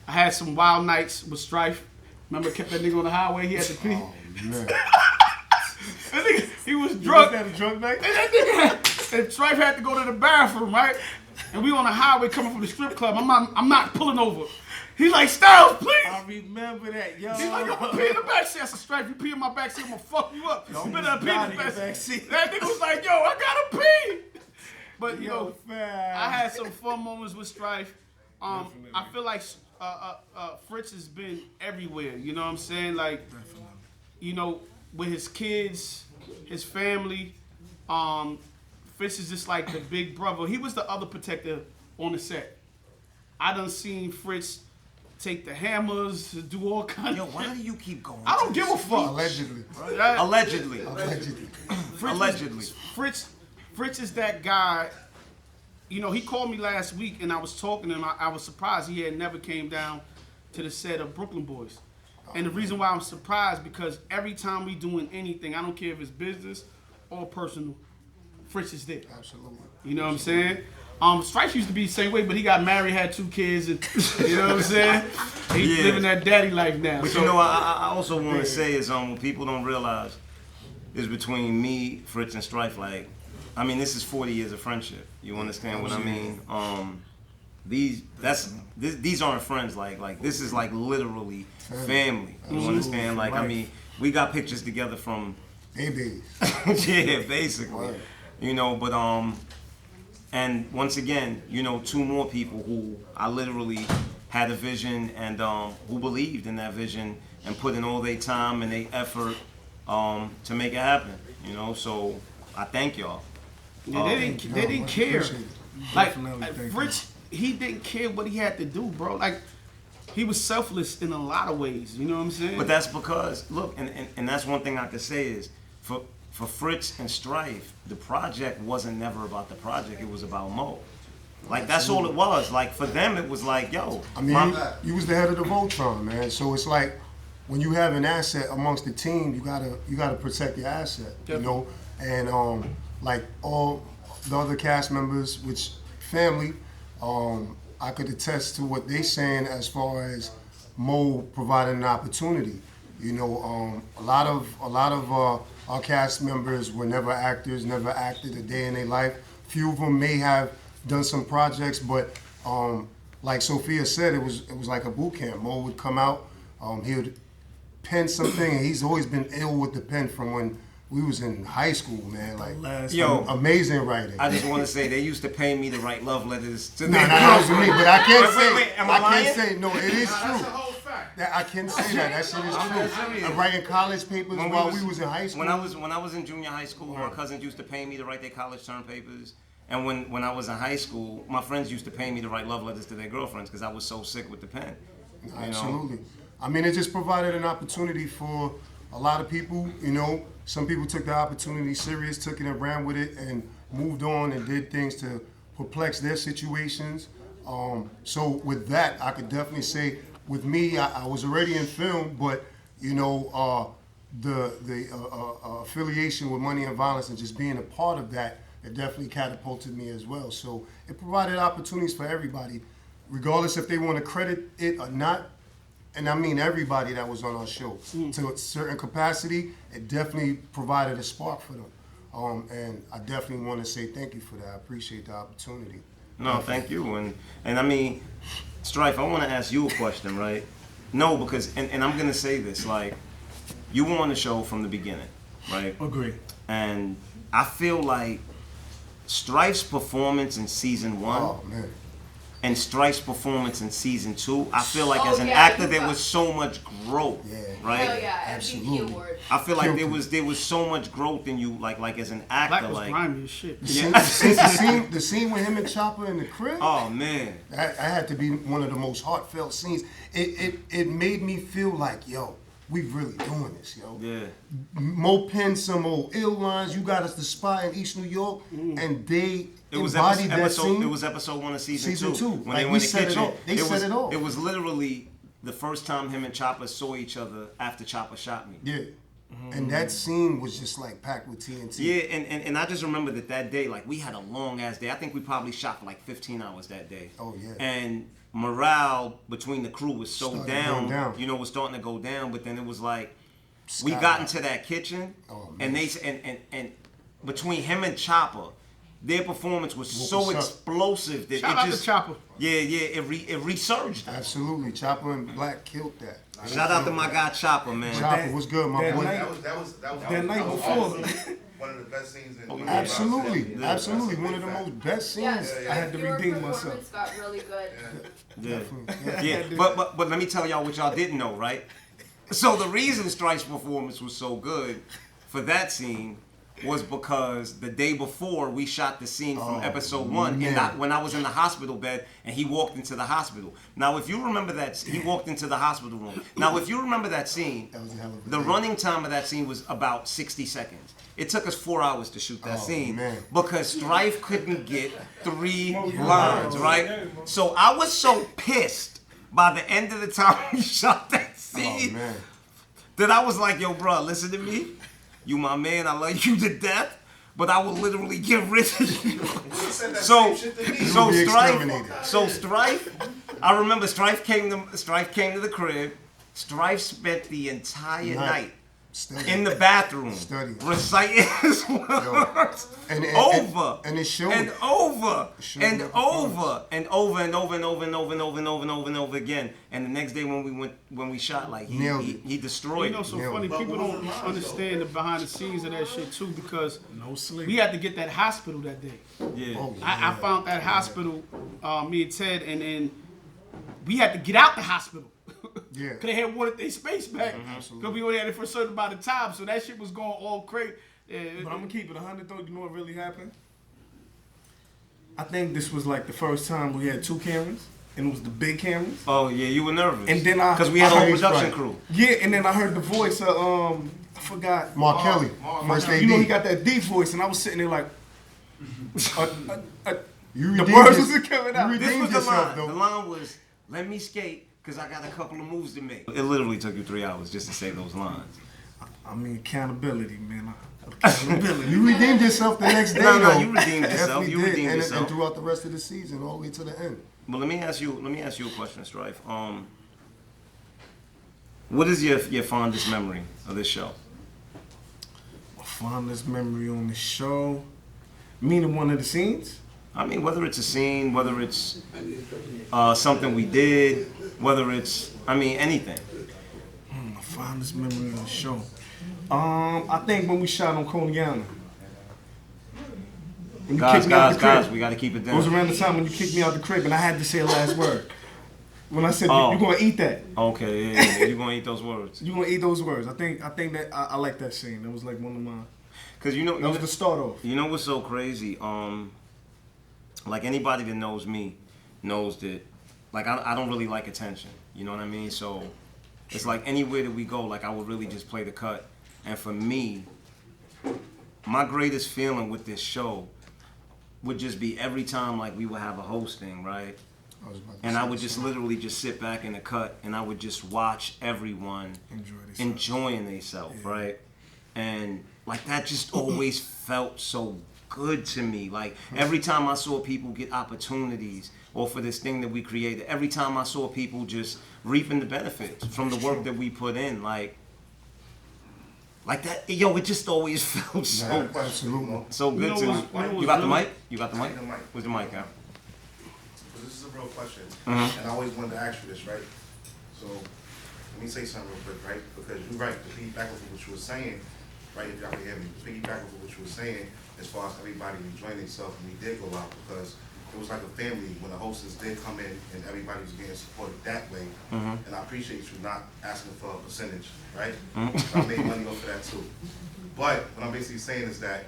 I had some wild nights with Strife. Remember, kept that nigga on the highway. He had to pee. Oh, man. That nigga, he was drunk. You had a drunk night? And that nigga, and Strife had to go to the bathroom, right? And we on the highway coming from the strip club. I'm not pulling over. He's like, Styles, please. I remember that, yo. He's like, I'm gonna pee in the backseat. I said, Strife, you pee in my backseat, I'm gonna fuck you up. You better pee in the backseat. That nigga was like, yo, I gotta pee. But yo, I had some fun moments with Strife. I feel like Fritz has been everywhere. You know what I'm saying? Like, you know, with his kids, his family. Fritz is just like the big brother. He was the other protector on the set. I done seen Fritz take the hammers, do all kinds of shit. Why do you keep going? I don't give a fuck. Allegedly. Allegedly. Allegedly. Fritz is that guy. You know, he called me last week and I was talking to him. I was surprised he had never came down to the set of Brooklyn Boyz. And the reason why I'm surprised, because every time we doing anything, I don't care if it's business or personal, Fritz is there. Absolutely. You know what I'm saying? Strife used to be the same way, but he got married, had 2 kids, and you know what I'm saying? He's living that daddy life now. But so, you know, I also want to say is what people don't realize is between me, Fritz, and Strife. Like, I mean, this is 40 years of friendship. You understand what I mean? These aren't friends. Like this is like literally family. You understand? Like, I mean, we got pictures together from babies. Yeah, basically. Right. You know, but and once again, you know, 2 more people who I literally had a vision and who believed in that vision and put in all their time and their effort to make it happen. You know, so I thank y'all. Yeah, they didn't care. Like Fritz, he didn't care what he had to do, bro. Like, he was selfless in a lot of ways. You know what I'm saying? But that's because, look, and that's one thing I could say is, for Fritz and Strife, the project wasn't never about the project. It was about Moe. Like, that's all it was. Like, for them, it was like, yo. I mean, you was the head of the Voltron, man. So it's like, when you have an asset amongst the team, you gotta protect your asset, you know? And like all the other cast members, which family, I could attest to what they saying as far as Moe providing an opportunity. You know, a lot of our cast members were never actors, never acted a day in their life. Few of them may have done some projects, but like Sophia said, it was like a boot camp. Moe would come out, he would pen something, and he's always been ill with the pen from when we was in high school, man. Like, Yo, amazing writing. I just want to say they used to pay me to write love letters to No, their that was me, but I can't Wait, say. wait, am I I can't lying? say no. It is That's true. a whole fact. That I can say that. That shit is I'm true. serious. I'm writing college papers When while we was in high school. When I was in junior high school, my cousins used to pay me to write their college term papers. And when I was in high school, my friends used to pay me to write love letters to their girlfriends because I was so sick with the pen. You know? Absolutely. I mean, it just provided an opportunity for a lot of people. You know, some people took the opportunity serious, took it and ran with it, and moved on and did things to perplex their situations. So with that, I could definitely say, with me, I was already in film, but you know, the affiliation with Money and Violence and just being a part of that, it definitely catapulted me as well. So it provided opportunities for everybody, regardless if they want to credit it or not. And I mean everybody that was on our show. To a certain capacity, it definitely provided a spark for them. And I definitely want to say thank you for that. I appreciate the opportunity. No, thank you. And I mean, Strife, I want to ask you a question, right? No, because, and I'm going to say this, like, you were on the show from the beginning, right? Agree. And I feel like Strife's performance in season 1 Oh, man. and Strife's performance in season 2, I feel like as an yeah, actor you there got- was so much growth, Yeah. right? Hell yeah, MVP Absolutely. award. I feel like Killed there was so much growth in you, like as an actor, Black was like. grimy as shit. The scene with him and Chopper in the crib, Oh man. that had to be one of the most heartfelt scenes. It made me feel like, yo, we really doing this, yo. Yeah. Mo penned some old ill lines. You got us the spot in East New York, and they It was embodied that episode. scene. It was episode 1 of season Season 2. two. When Like, they we went in the set it kitchen. off. They set it off. It was literally the first time him and Chopper saw each other after Chopper shot me. Yeah. And that scene was just like packed with TNT. Yeah, and I just remember that day, like we had a long ass day. I think we probably shot for like 15 hours that day. Oh, yeah. And morale between the crew was so Started down, going down. you know, was starting to go down. But then it was like we Skyrocket. got into that kitchen, Oh, and man. and between him and Chopper, their performance was so was up? explosive that Shout it out just to Chopper. yeah, it resurged. Absolutely. Chopper and Black killed that. Shout out to my guy Chopper, man. Chopper was good, my that boy. night- That was That night before. one of the best scenes in Absolutely. Absolutely. One of the most best scenes. Yes, I had to your redeem performance myself. got really good. Yeah. Yeah, but let me tell y'all what y'all didn't know, right? So the reason Strife's performance was so good for that scene was because the day before we shot the scene from episode 1, man. when I was in the hospital bed and he walked into the hospital. Now, if you remember that, he walked into the hospital room. Now, if you remember that scene, That was a hell of a the day. running time of that scene was about 60 seconds. It took us 4 hours to shoot that Oh, scene man. because Strife couldn't get 3 lines, right? So I was so pissed by the end of the time we shot that Oh, scene man. that I was like, yo, bro, listen to me. You my man, I love you to death, but I will literally get rid of you. So be exterminated. Strife, I remember Strife came to the crib. Strife spent the entire night Study. in the bathroom Study. reciting his words And over and it showed. and over showed and the over performance. and over and over and over and over and over and over and over and over again. And the next day when we shot, like Nailed he it. he destroyed You know, it. so Yeah. funny. People don't understand the behind the scenes of that shit too, because No sleep. we had to get that hospital that day. Yeah. Oh, I found that hospital, me and Ted, and we had to get out the hospital. Yeah. Cause they had wanted their space back. Cause we only had it for a certain amount of time, so that shit was going all crazy. But I'm gonna keep it 100 though. You know what really happened? I think this was like the first time we had 2 cameras, and it was the big cameras. Oh yeah, you were nervous. And then I- because we had a I whole heard production Strife. crew. Yeah, and then I heard the voice of I forgot. Mark Kelly, first AD. You know he got that deep voice, and I was sitting there like, You the redeemed words your- wasn't coming out. You This redeemed was the yourself, line. though. The line was, "Let me skate, cause I got a couple of moves to make." It literally took you 3 hours just to say those lines. I mean accountability, man. Accountability. You redeemed yourself the next day, No, though. you redeemed yourself. Definitely You did. redeemed and, yourself. And throughout the rest of the season, all the way to the end. But let me ask you a question, Strife. What is your fondest memory of this show? My fondest memory on the show, meaning one of the scenes. I mean, whether it's a scene, whether it's something we did, whether it's, I mean, anything. My fondest memory on the show. I think when we shot on Coney Island. When you kicked me out the Guys, crib. we gotta keep it It down. was around the time when you kicked me out the crib and I had to say a last word. When I said you gonna eat that. Okay, yeah, you're gonna eat those words. You gonna eat those words. I think that I like that scene. That was like one of mine. Cause you know That was the start off. You know what's so crazy? Like anybody that knows me knows that, like I don't really like attention. You know what I mean? So it's like anywhere that we go, like I would really just play the cut. And for me, my greatest feeling with this show would just be every time like we would have a hosting, right? And I would just literally just sit back in the cut and I would just watch everyone enjoying themselves, right? And like that just always felt so good to me. Like every time I saw people get opportunities or for this thing that we created, every time I saw people just reaping the benefits from the work that we put in, like that, yo, it just always felt so good to me. You got the mic? You got the mic? Where's the mic at? This is a real question, Mhm. and I always wanted to ask you this, right? So, let me say something real quick, right? Because you're right, to piggyback with what you were saying, right? If y'all can hear me, piggyback with what you were saying, as far as everybody enjoying themselves, and we did go out because it was like a family when the hostess did come in and everybody was getting supported that way. Mhm. And I appreciate you not asking for a percentage, right? Mhm. I made money off of that too. But what I'm basically saying is that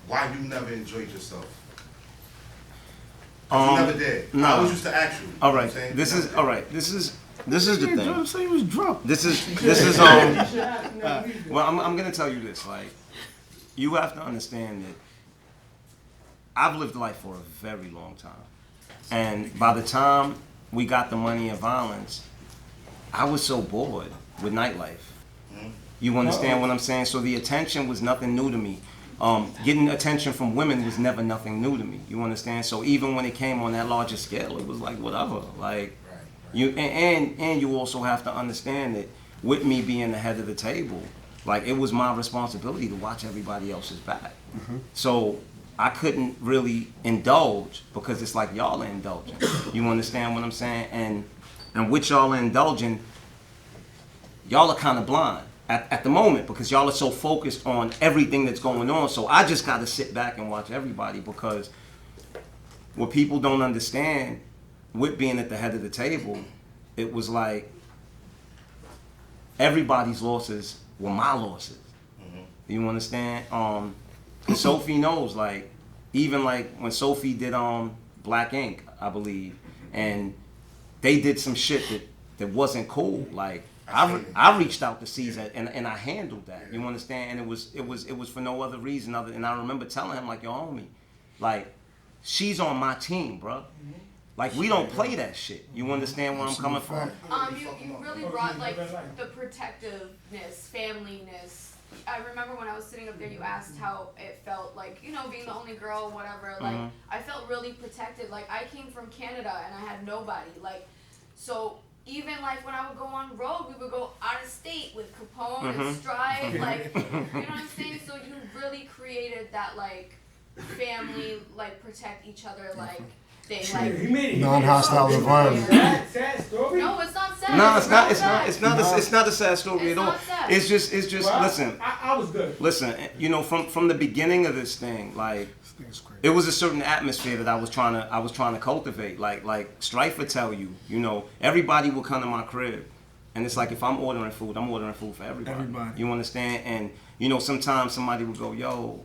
why you never enjoyed yourself? You never did. I always used to ask you. All You know right, what I'm saying? this You is never all did. right. This is the thing. I'm saying he was drunk. This is well, I'm gonna tell you this. Like, you have to understand that I've lived life for a very long time, and by the time we got the money and violence, I was so bored with nightlife. You understand what I'm saying? So the attention was nothing new to me. Getting attention from women was never nothing new to me. You understand? So even when it came on that larger scale, it was like whatever. Like you and you also have to understand that with me being the head of the table, like it was my responsibility to watch everybody else's back. So I couldn't really indulge because it's like y'all are indulging. You understand what I'm saying? And with y'all are indulging, y'all are kind of blind at the moment because y'all are so focused on everything that's going on. So I just got to sit back and watch everybody because what people don't understand with being at the head of the table, it was like everybody's losses were my losses. You understand? Sophie knows, like, even like when Sophie did Black Ink, I believe, and they did some shit that wasn't cool. Like I reached out to Caesar and I handled that. You understand? And it was for no other reason other. And I remember telling him like, yo, homie, like she's on my team, bro. Like we don't play that shit. You understand where I'm coming from? You really brought like the protectiveness, familyness. I remember when I was sitting up there, you asked how it felt, like, you know, being the only girl, whatever. Like, I felt really protected. Like, I came from Canada and I had nobody. Like, so even like when I would go on road, we would go out of state with Capone and Strive. Like, you know what I'm saying? So you really created that like family, like protect each other, like. Non-hostile environment. No, it's not sad. No, it's not a sad story at all. Sad. It's just Well, listen. I was good. Listen, you know, from the beginning of this thing, like it was a certain atmosphere that I was trying to cultivate. Like Strife would tell you, you know, everybody will come to my crib, and it's like if I'm ordering food for everybody. You understand? And you know, sometimes somebody would go, "Yo,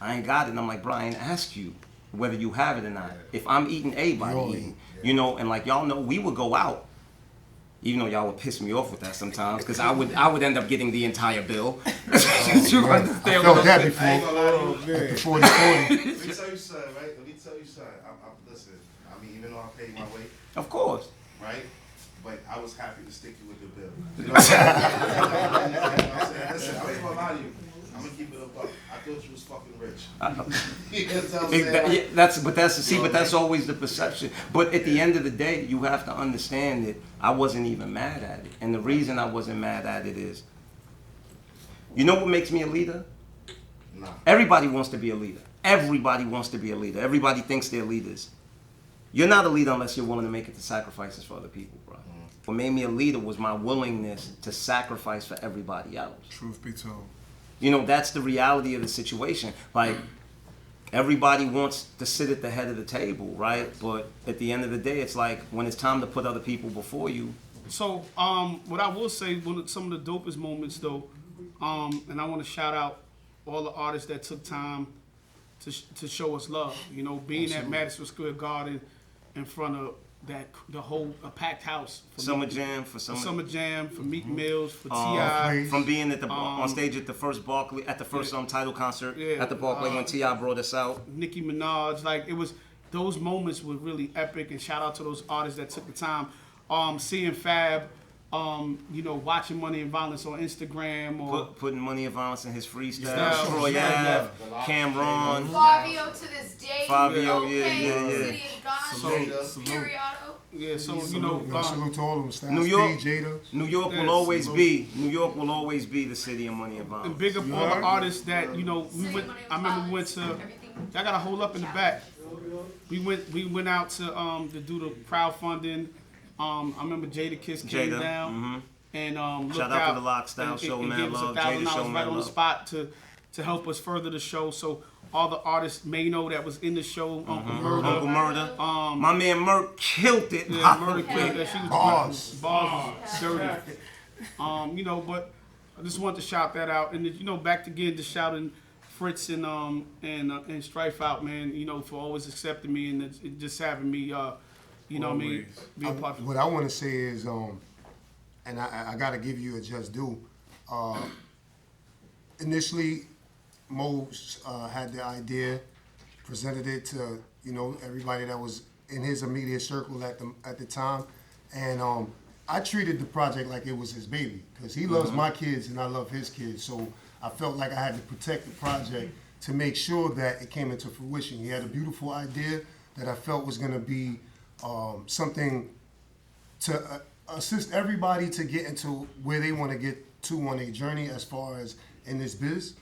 I ain't got it," and I'm like, "Bro, I ain't asked you whether you have it or not. If I'm eating, everybody eating." You know, and like y'all know, we would go out. Even though y'all would piss me off with that sometimes, because I would end up getting the entire bill. You understand what I'm that saying? before. Let me tell you something, right? Let me tell you something. Listen, I mean, even though I paid my way, Of course. right? But I was happy to stick you with the bill. You know what I'm saying? Listen, I ain't gonna lie to you. I'm gonna keep it a buck. I thought you was fucking rich. You know what I'm saying? But that's always the perception. But at the end of the day, you have to understand that I wasn't even mad at it. And the reason I wasn't mad at it is, you know what makes me a leader? No. Everybody wants to be a leader. Everybody wants to be a leader. Everybody thinks they're leaders. you're not a leader unless you're willing to make it the sacrifices for other people, bro. What made me a leader was my willingness to sacrifice for everybody else. Truth be told. You know, that's the reality of the situation. Like, everybody wants to sit at the head of the table, right? But at the end of the day, it's like when it's time to put other people before you. So, what I will say, some of the dopest moments though, and I want to shout out all the artists that took time to show us love. You know, being at Madison Square Garden in front of the whole packed house. Summer Jam for Meek Mills, for T.I. From being at the on stage at the first Barclay, at the first title concert at the Barclay when T.I. brought us out. Nicki Minaj, like it was, those moments were really epic, and shout out to those artists that took the time. Seeing Fab, you know, watching Money and Violence on Instagram, or putting Money and Violence in his freestyle. Troy Ave, Cameron. Fabio to this day. Fabio, okay. yeah. City of God. Periado. Yeah, so you know, salute to all of them. New York, Jada. New York will always be the city of Money and Violence. And big up all the artists that, you know, I remember we went to. Y'all gotta hold up in the back. We went out to do the crowdfunding. I remember Jada Kiss came down and looked shout out to the Lock Style Show, man. Gave us $1,000 right on the spot to help us further the show. So all the artists, Mano that was in the show, Uncle Murder. My man Murk killed it. Yeah, Murder killed that. She was Boss dirty. You know, but I just wanted to shout that out, and you know, back again to shouting Fritz and Strife out, man. You know, for always accepting me and just having me. You know what I mean? Be a part of what I want to say is, and I got to give you a just due. Initially, Mo had the idea, presented it to, you know, everybody that was in his immediate circle at the time, and I treated the project like it was his baby, because he loves my kids and I love his kids. So I felt like I had to protect the project to make sure that it came into fruition. He had a beautiful idea that I felt was going to be something to assist everybody to get into where they want to get to on their journey as far as in this biz.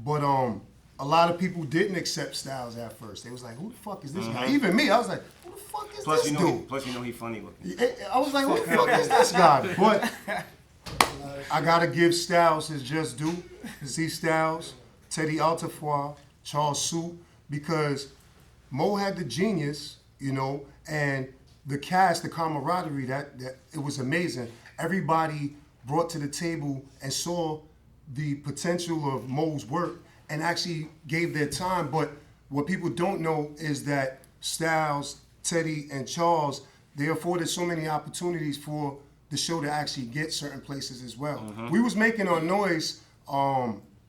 But a lot of people didn't accept Styles at first. They was like, who the fuck is this guy? Even me, I was like, who the fuck is this dude? Plus, you know he funny looking. I was like, who the fuck is this guy? But I gotta give Styles his just due. Z Styles, Teddy Altafoy, Charles Soup, because Mo had the genius, you know, and the cast, the camaraderie, that it was amazing. Everybody brought to the table and saw the potential of Mo's work and actually gave their time. But what people don't know is that Styles, Teddy, and Charles, they afforded so many opportunities for the show to actually get certain places as well. We was making our noise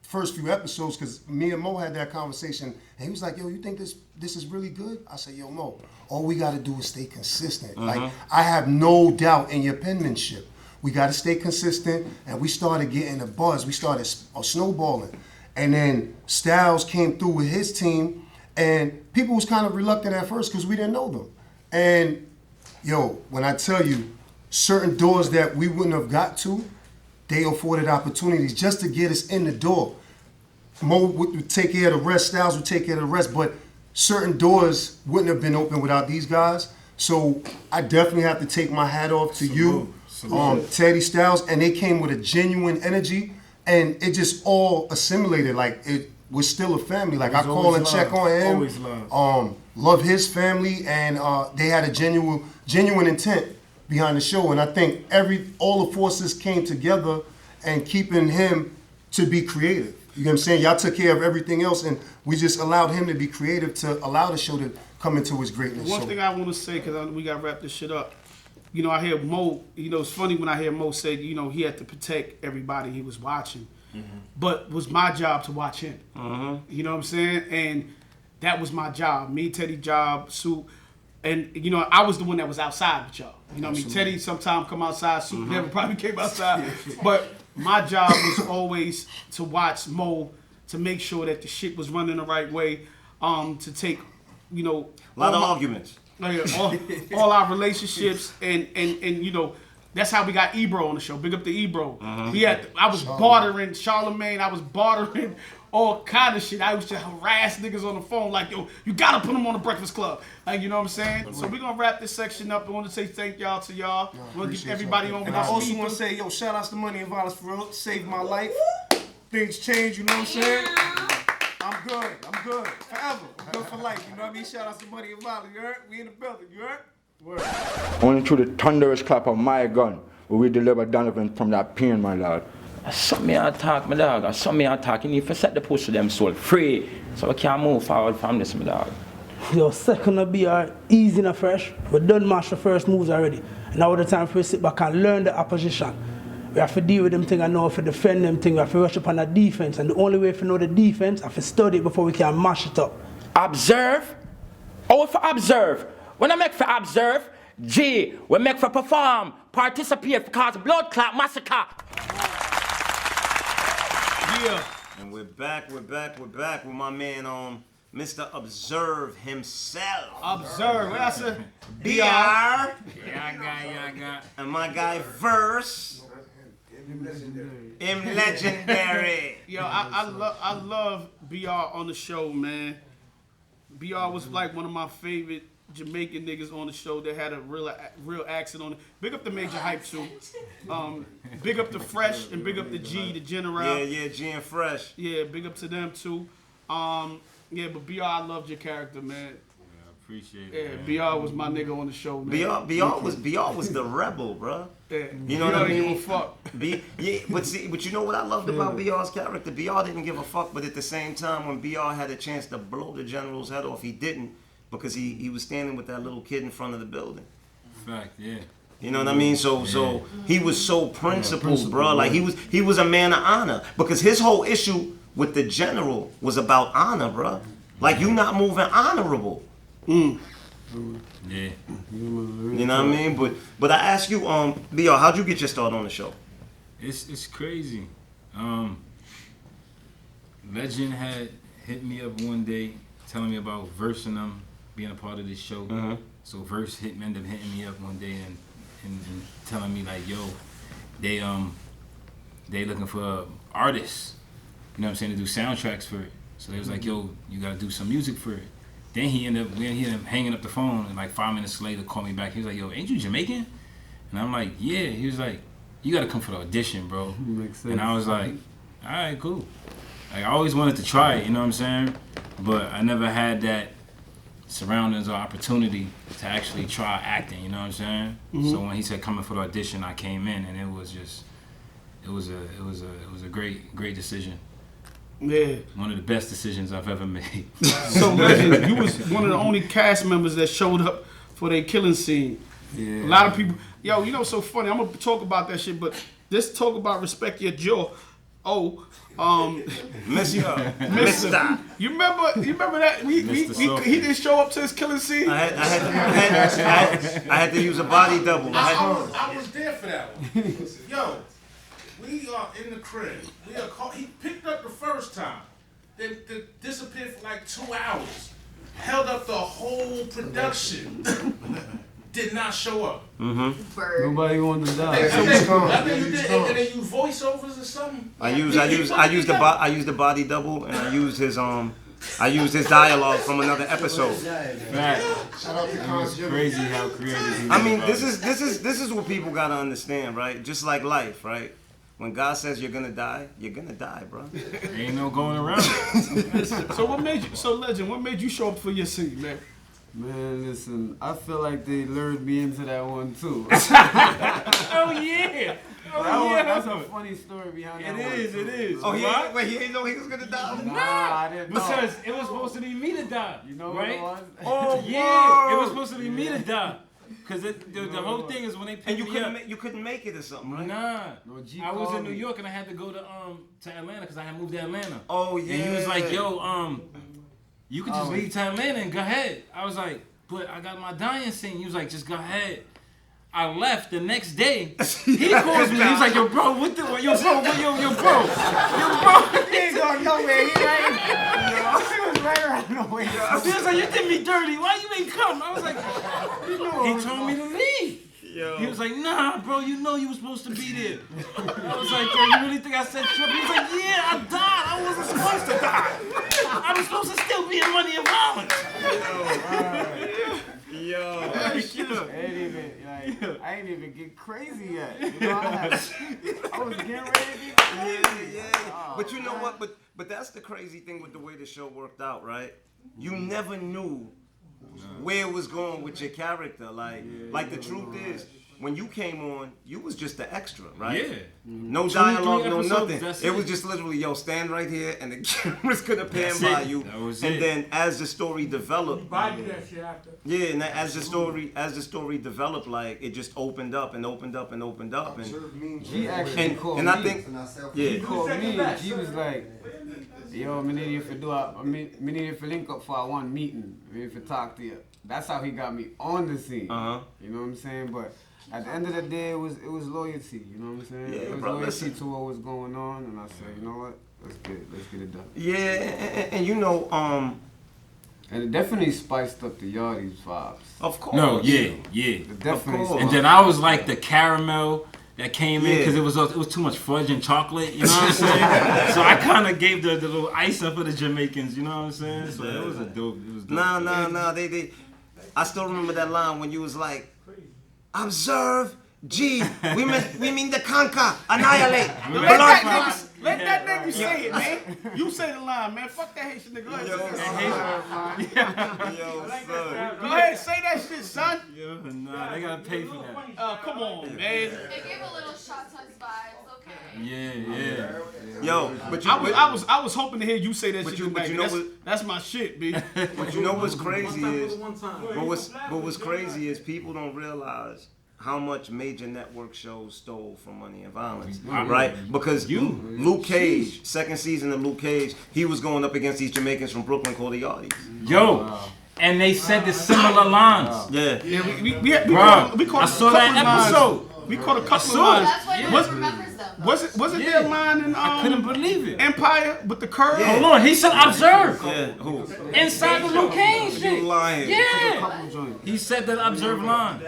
first few episodes because me and Mo had that conversation, and he was like, yo, you think this is really good? I said, yo, Mo, all we got to do is stay consistent. Like, I have no doubt in your penmanship. We got to stay consistent, and we started getting a buzz. We started snowballing. And then Styles came through with his team, and people was kind of reluctant at first because we didn't know them. And, yo, when I tell you, certain doors that we wouldn't have got to, they afforded opportunities just to get us in the door. Mo would take care of the rest, Styles would take care of the rest, but certain doors wouldn't have been open without these guys. So I definitely have to take my hat off to you, Teddy, Styles, and they came with a genuine energy, and it just all assimilated. Like, it was still a family. Like, I call and check on him. Always love. Love his family, and they had a genuine intent behind the show. And I think all the forces came together and keeping him to be creative. You know what I'm saying? Y'all took care of everything else, and we just allowed him to be creative to allow the show to come into its greatness. One thing I want to say, because we got to wrap this shit up. You know, I hear Mo, you know, it's funny when I hear Mo say, you know, he had to protect everybody he was watching. But it was my job to watch him. You know what I'm saying? And that was my job. Me, Teddy, Job, Sue. And, you know, I was the one that was outside with y'all. You know what I mean? Teddy sometimes come outside. Sue never probably came outside. But my job was always to watch Mo, to make sure that the shit was running the right way, to take, you know... A lot of arguments. All our relationships, and you know, that's how we got Ebro on the show. Big up to Ebro. I was bartering Charlemagne. I was bartering all kind of shit. I used to harass niggas on the phone like, yo, you gotta put them on the Breakfast Club. Like, you know what I'm saying? So we're gonna wrap this section up. I want to say thank y'all to y'all. I want to get everybody on. And I also want to say, yo, shout outs to Money and Violence for real. Saved my life. Things change, you know what I'm saying? I'm good. I'm good. Forever. I'm good for life. You know what I mean? Shout outs to Money and Violence. You heard? We in the building. You heard? Word. Only through the thunderous clap of my gun will we deliver Donovan from that pain, my lord. Some me attack, my dog. Some me attack. You need to set the push to them soul free so we can move forward from this, my dog. Yo, second to be easy and fresh. We done match the first moves already. Now the time for us to sit back and learn the opposition. We have to deal with them things and know if to defend them things. We have to rush up on the defense. And the only way to know the defense, I have to study it before we can mash it up. Observe? Oh, for observe. When I make for observe, G, we make for perform, participate, for cause blood clot massacre. Yeah. And we're back with my man, Mr. Observe himself. Observe, what I said? BR. Yeah, I got. And my guy Verse. Legendary. Yo, I love BR on the show, man. BR was like one of my favorite Jamaican niggas on the show that had a real accent on it. Big up the Major Hype too. Big up the Fresh and big up the G, the General. Yeah, G and Fresh. Yeah, big up to them too. Yeah, but BR, I loved your character, man. Appreciate it. Yeah, BR was my nigga on the show, man. BR was the rebel, bro. Yeah. You know what I mean? Give a fuck. But you know what I loved about BR's character? BR didn't give a fuck, but at the same time, when BR had a chance to blow the general's head off, he didn't, because he was standing with that little kid in front of the building. Fact, yeah. You know what I mean? So he was so principled, bro. Like he was a man of honor, because his whole issue with the general was about honor, bro. Like, you not moving honorable. Yeah. You know what I mean? But I ask you, BR, how'd you get your start on the show? It's crazy. Legend had hit me up one day telling me about Verse and them being a part of this show. Uh-huh. So Verse ended up hitting me up one day and telling me like, yo, they looking for artists, you know what I'm saying, to do soundtracks for it. So they was like, yo, you gotta do some music for it. Then he ended up hanging up the phone, and like 5 minutes later called me back. He was like, yo, ain't you Jamaican? And I'm like, yeah. He was like, you gotta come for the audition, bro. Makes sense. And I was like, all right, cool. Like, I always wanted to try it, you know what I'm saying? But I never had that surroundings or opportunity to actually try acting, you know what I'm saying? Mhm. So when he said coming for the audition, I came in, and it was a great decision. Yeah. One of the best decisions I've ever made. So Legend, you was one of the only cast members that showed up for their killing scene. Yeah. A lot of people, yo, you know what's so funny? I'm gonna talk about that shit, but this talk about respect your jaw. Mister. You remember that? He didn't show up to his killing scene. I had to use a body double. I was there for that one. Yo, we are in the crib. We are called, he picked up the first time, then disappeared for like 2 hours, held up the whole production, did not show up. Mm-hmm. Nobody wanted to die. And then you voiceovers or something. I used the body double, and I used his dialogue from another episode. Right. Shout out to It's crazy how creative he I mean, was. this is what people gotta understand, right? Just like life, right? When God says you're gonna die, bro. Ain't no going around. So Legend, what made you show up for your scene, man? Man, listen, I feel like they lured me into that one too. Oh yeah! That's a funny story behind that one. It is. Oh, he didn't know he was gonna die? Nah, I didn't know. Because it was supposed to be me to die. You know right? what it was? Oh, yeah. It was supposed to be me to die. Because the whole thing is when they picked me up. You couldn't make it or something, right? Nah. No, G I was called in New me. York and I had to go to Atlanta because I had moved to Atlanta. Oh, yeah. And he was like, yo, you could just leave to Atlanta and go ahead. I was like, but I got my dying scene. He was like, just go ahead. I left the next day. He calls me. He was like, yo, bro, yo, bro. He ain't going nowhere. He was right around nowhere. He was like, you did me dirty. Why you ain't come? I was like, he told me to leave. He was like, nah, bro, you know you were supposed to be there. I was like, yo, you really think I said trip? He was like, yeah, I died. I wasn't supposed to die. I was supposed to still be in Money and Violence. Yo, I ain't even get crazy yet. You know, I was getting ready to get crazy. Yeah. But you know what? But that's the crazy thing with the way the show worked out, right? You never knew where it was going with your character. Like the truth is, when you came on, you was just the extra, right? Yeah. No 2-3 dialogue, no episodes, nothing. that's It was just literally, yo, stand right here, and the camera's gonna pan That's by it. you. That was and it. then as the story developed, Buy me that shit after. yeah, and as the story developed, like it just opened up and opened up and opened up, and He actually called me. I think, He yeah. called me. He was like, yo, me need you me need you to link up for one meeting. Me need to talk to you. That's how he got me on the scene. You know what I'm saying? But at the end of the day, it was loyalty. You know what I'm saying? Yeah, it was bro, loyalty listen. to what was going on, and I said, you know what? Let's get it done. Yeah, and you know, and it definitely spiced up the Yardies vibes. Of course. No, yeah. It definitely. And then I was like the caramel that came in Yeah. because it was too much fudge and chocolate, you know what I'm saying? So I kind of gave the little ice up for the Jamaicans, you know what I'm saying? So it was dope. Nah. They. I still remember that line when you was like, observe, G. We mean the conquer, annihilate. Let that nigga say it, man. You say the line, man. Fuck that Haitian nigga. Go ahead, Go ahead, say that shit, son. Yo, nah, they gotta pay for that. Oh, come on, man. They gave a little shot touch vibes, okay. Yeah. Yo, but I was hoping to hear you say that But shit. you know That's my shit, B. But you know what's crazy is, what's crazy is people don't realize how much major network shows stole from Money and Violence, right? Because Luke Cage, second season of Luke Cage, he was going up against these Jamaicans from Brooklyn called the Yardies. Yo, and they said the similar lines. Yeah. We caught I saw that episode. We caught a couple of lines. That's why no one remembers them. Wasn't there a line in I couldn't believe it. Empire with the curve? Yeah. Hold on, he said observe. Yeah, who? Inside the Luke Cage shit. You lying. Yeah. He said that observe line.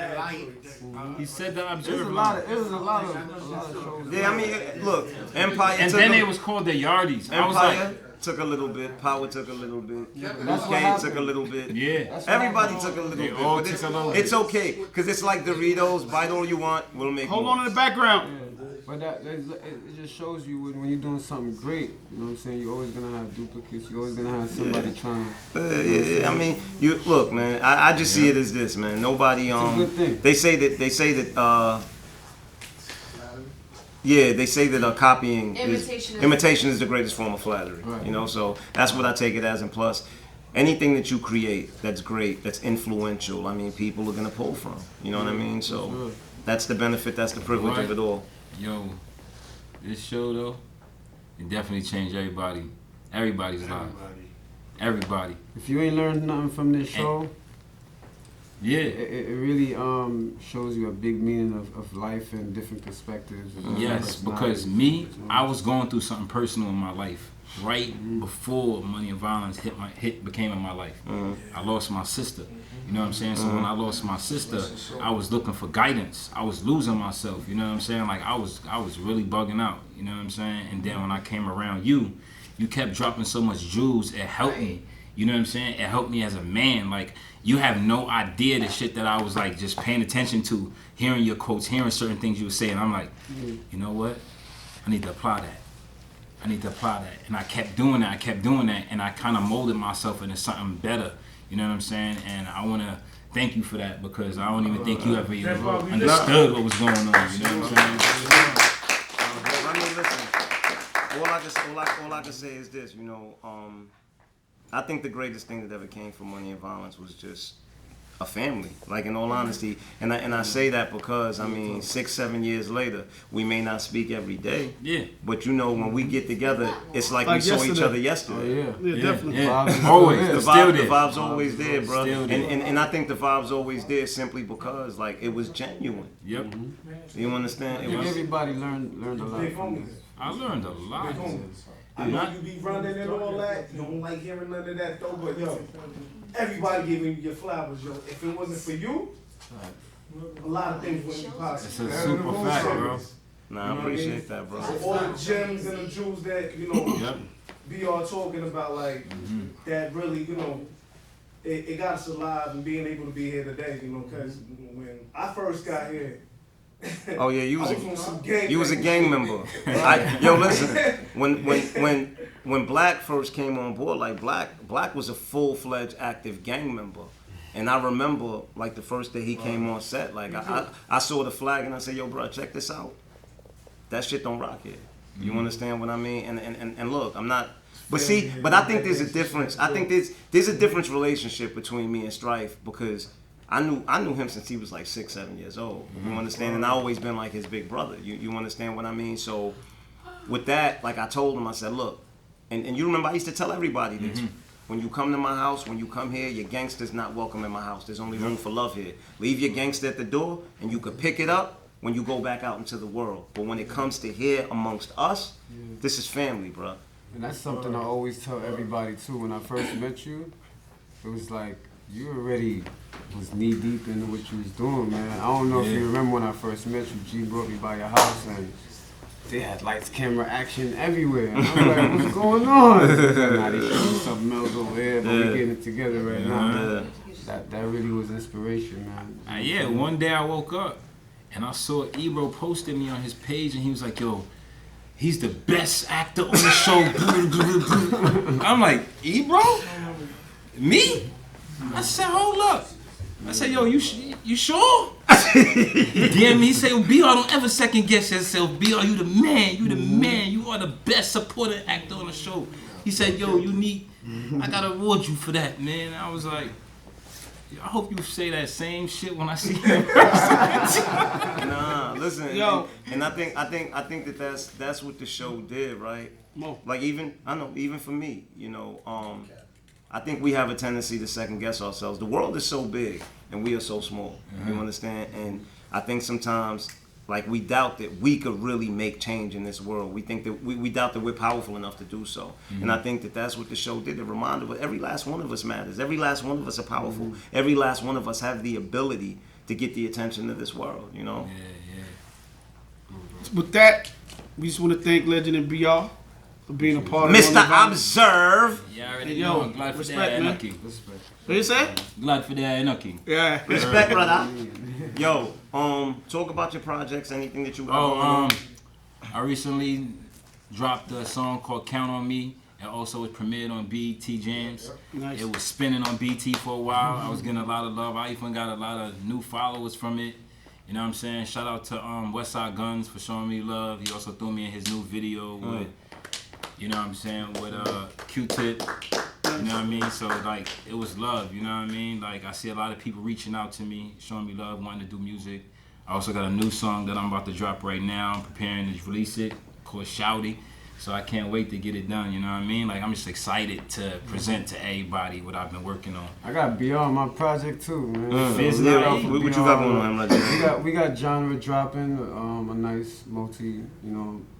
He said that observe line. It was a lot of shows. Yeah, I mean, look, Empire. And then it was called the Yardies. I was Empire like, took a little bit. Power took a little bit. That's Luke what Cage happened. took a little bit. Yeah. Everybody took a little They bit. all But took it's, a little it's bit. okay, because it's like Doritos. Bite all you want, we'll make Hold more. on in the background. But it just shows you when you're doing something great, you know what I'm saying? You're always gonna have duplicates. You're always gonna have somebody trying to. Yeah. I mean, you look, man. I just see it as this, man. Nobody. It's a good thing. They say that. Yeah, they say that copying imitation is the greatest form of flattery. Right. You know, so that's what I take it as. And plus, anything that you create that's great, that's influential, I mean, people are gonna pull from. You know what I mean? So that's the benefit, that's the privilege of it all. Yo, this show though, it definitely changed everybody's life. Everybody. If you ain't learned nothing from this show, yeah, it really shows you a big meaning of life and different perspectives. And Yes, because me, I was going through something personal in my life right before Money and Violence became in my life. I lost my sister. You know what I'm saying? So when I lost my sister, I was looking for guidance. I was losing myself. You know what I'm saying? Like I was really bugging out. You know what I'm saying? And then when I came around you kept dropping so much jewels. It helped me. You know what I'm saying? It helped me as a man. Like you have no idea the shit that I was like just paying attention to, hearing your quotes, hearing certain things you were saying. I'm like, you know what? I need to apply that. And I kept doing that. And I kind of molded myself into something better. You know what I'm saying? And I want to thank you for that because I don't even think you ever even understood what was going on. You know what I'm saying? I mean, listen, all I can say is this, you know, I think the greatest thing that ever came from Money and Violence was just a family, like in all honesty. And I say that because, I mean, 6-7 years later, we may not speak every day. Yeah. But you know, when we get together, it's like we saw each other yesterday. Yeah, definitely. Yeah. Always. The Still the there. vibe's always there, bro. Still there. And I think the vibe's always there simply because, like, it was genuine. Yep. You understand? I It think was. everybody learned a lot from this. I learned a lot. I know you be running and all that. You don't like hearing none of that though, but yo, everybody giving you your flowers, yo. If it wasn't for you, a lot of things wouldn't be possible. It's a super fact, bro. Nah, I appreciate that, bro. All the gems and the jewels that, you know, Yep. be all talking about, like, that really, you know, it got us alive and being able to be here today, you know, because when I first got here, Oh yeah, you was on some gang you was a bang gang shit. member. Yo, listen, when Black first came on board, like Black was a full-fledged active gang member. And I remember, like, the first day he came on set, like, I saw the flag and I said, yo, bro, check this out. That shit don't rock here. You understand what I mean? And look, I'm not, but see, but I think there's a difference. I think there's a different relationship between me and Strife because I knew him since he was like 6, 7 years old. You understand? And I always been like his big brother. You understand what I mean? So with that, like I told him, I said, look, and you remember I used to tell everybody this. When you come to my house, when you come here, your gangster's not welcome in my house. There's only room for love here. Leave your gangster at the door, and you could pick it up when you go back out into the world. But when it comes to here amongst us, this is family, bro. And that's something I always tell everybody too. When I first met you, it was like you already was knee deep into what you was doing, man. I don't know if you remember when I first met you. G brought me by your house and they had lights, camera, action everywhere. And I'm like, what's going on? Now they shooting something else over here, but we getting it together right now. That really was inspiration, man. Yeah, one day I woke up and I saw Ebro posted me on his page and he was like, yo, he's the best actor on the show. I'm like, Ebro? Me? I said, hold up. I said, yo, you sure? Damn, he said, BR, don't ever second guess yourself. BR, you the man, you the man. You are the best supporting actor on the show. He said, yo, Unique, I gotta award you for that, man. I was like, I hope you say that same shit when I see you. Nah, listen, Yo. and I think that's what the show did, right? Like even for me, you know, I think we have a tendency to second guess ourselves. The world is so big and we are so small. You understand? And I think sometimes, like, we doubt that we could really make change in this world. We think that we doubt that we're powerful enough to do so. And I think that that's what the show did. It reminded us every last one of us matters. Every last one of us are powerful. Every last one of us have the ability to get the attention of this world, you know? With that, we just want to thank Legend and BR for being a part of Mr. Observe. Yeah, I already Hey, know. yo, I'm glad for respect, that, man. Nucky. What you say? Glad for that, Nucky. Yeah. Respect, brother. Yo, talk about your projects, anything that you got going on. I recently dropped a song called Count on Me. And also it premiered on BET Jams. Nice. It was spinning on BT for a while. I was getting a lot of love. I even got a lot of new followers from it. You know what I'm saying? Shout out to Westside Guns for showing me love. He also threw me in his new video with, you know what I'm saying, with Q-Tip. You know what I mean? So, like, it was love, you know what I mean? Like, I see a lot of people reaching out to me, showing me love, wanting to do music. I also got a new song that I'm about to drop right now. I'm preparing to release it, called Shouty. So I can't wait to get it done, you know what I mean? Like, I'm just excited to present to everybody what I've been working on. I got BR on my project too, man. What you got going on, Legend? We got genre dropping, a nice multi,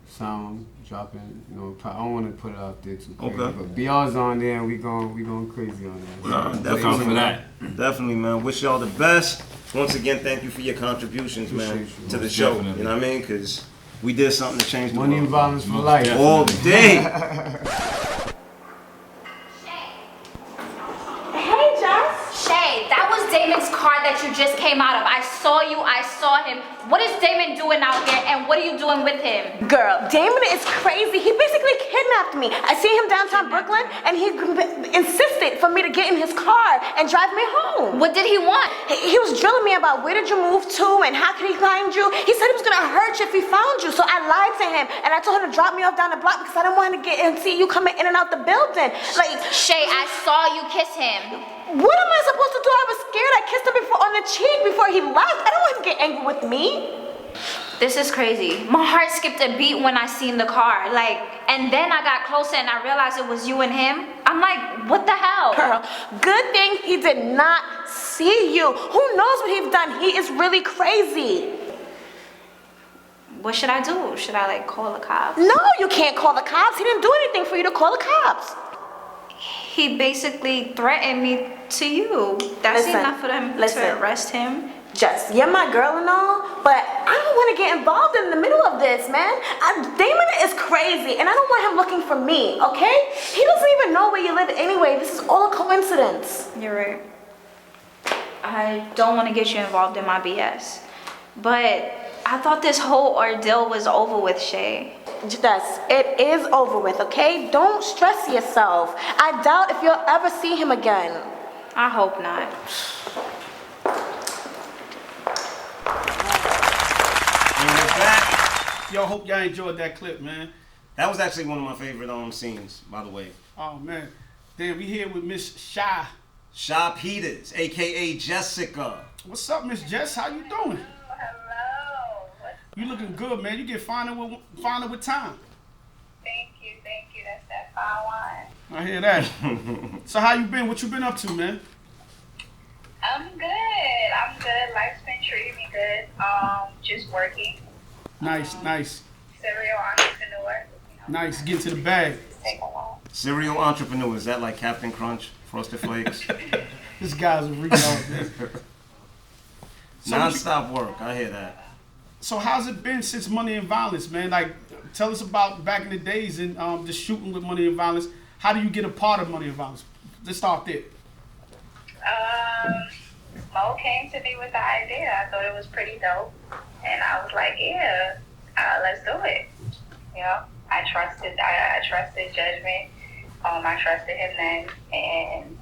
sound dropping. I don't want to put it out there too crazy, but BR's on there and we going crazy on that. Definitely for that. Definitely, man. Wish y'all the best. Once again, thank you for your contributions, man, to the show. Definitely. You know what I mean? Because we did something to change the world. Money and violence for life. All day. Hey, Jess. Shay, that was Damon's car that you just came out of. I saw you, I saw him. What is Damon doing out here and what are you doing with him? Girl, Damon is crazy. He basically kidnapped me. I see him downtown Brooklyn and he insisted for me to get in his car and drive me home. What did he want? He was drilling me about where did you move to and how could he find you. He said he was gonna hurt you if he found you. So I lied to him and I told him to drop me off down the block because I didn't want to get and see you coming in and out the building. Like, Shay, I saw you kiss him. What am I supposed to do? I was scared. I kissed him before on the cheek before he left. I don't want him to get angry with me. This is crazy. My heart skipped a beat when I seen the car. And then I got closer and I realized it was you and him. I'm like, what the hell? Girl, good thing he did not see you. Who knows what he's done? He is really crazy. What should I do? Should I call the cops? No, you can't call the cops. He didn't do anything for you to call the cops. He basically threatened me to you. That's enough for them to arrest him. Jess, you're my girl and all, but I don't want to get involved in the middle of this, man. Damon is crazy, and I don't want him looking for me, okay? He doesn't even know where you live anyway. This is all a coincidence. You're right. I don't want to get you involved in my BS. But I thought this whole ordeal was over with, Shay. Jess, it is over with, okay? Don't stress yourself. I doubt if you'll ever see him again. I hope not. Yo, hope y'all enjoyed that clip, man. That was actually one of my favorite scenes, by the way. Oh man, damn, we here with Miss Shy. Shy Peters, aka Jessica. What's up, Miss Jess? How you doing? Hello. You looking good, man. You get finer with time. Thank you. That's that fine wine. I hear that. So how you been? What you been up to, man? I'm good. Life's been treating me good. Just working. Nice. Serial entrepreneur. Nice. Get to the bag. Take a walk. Serial entrepreneur, is that like Captain Crunch, Frosted Flakes? This guy's a retard, man. Non-stop work, I hear that. So how's it been since Money and Violence, man? Like, tell us about back in the days and the shooting with Money and Violence. How do you get a part of Money and Violence? Let's start there. Moe came to me with the idea. I thought it was pretty dope. And I was like, yeah, let's do it. You know, I trusted judgment. I trusted him then, and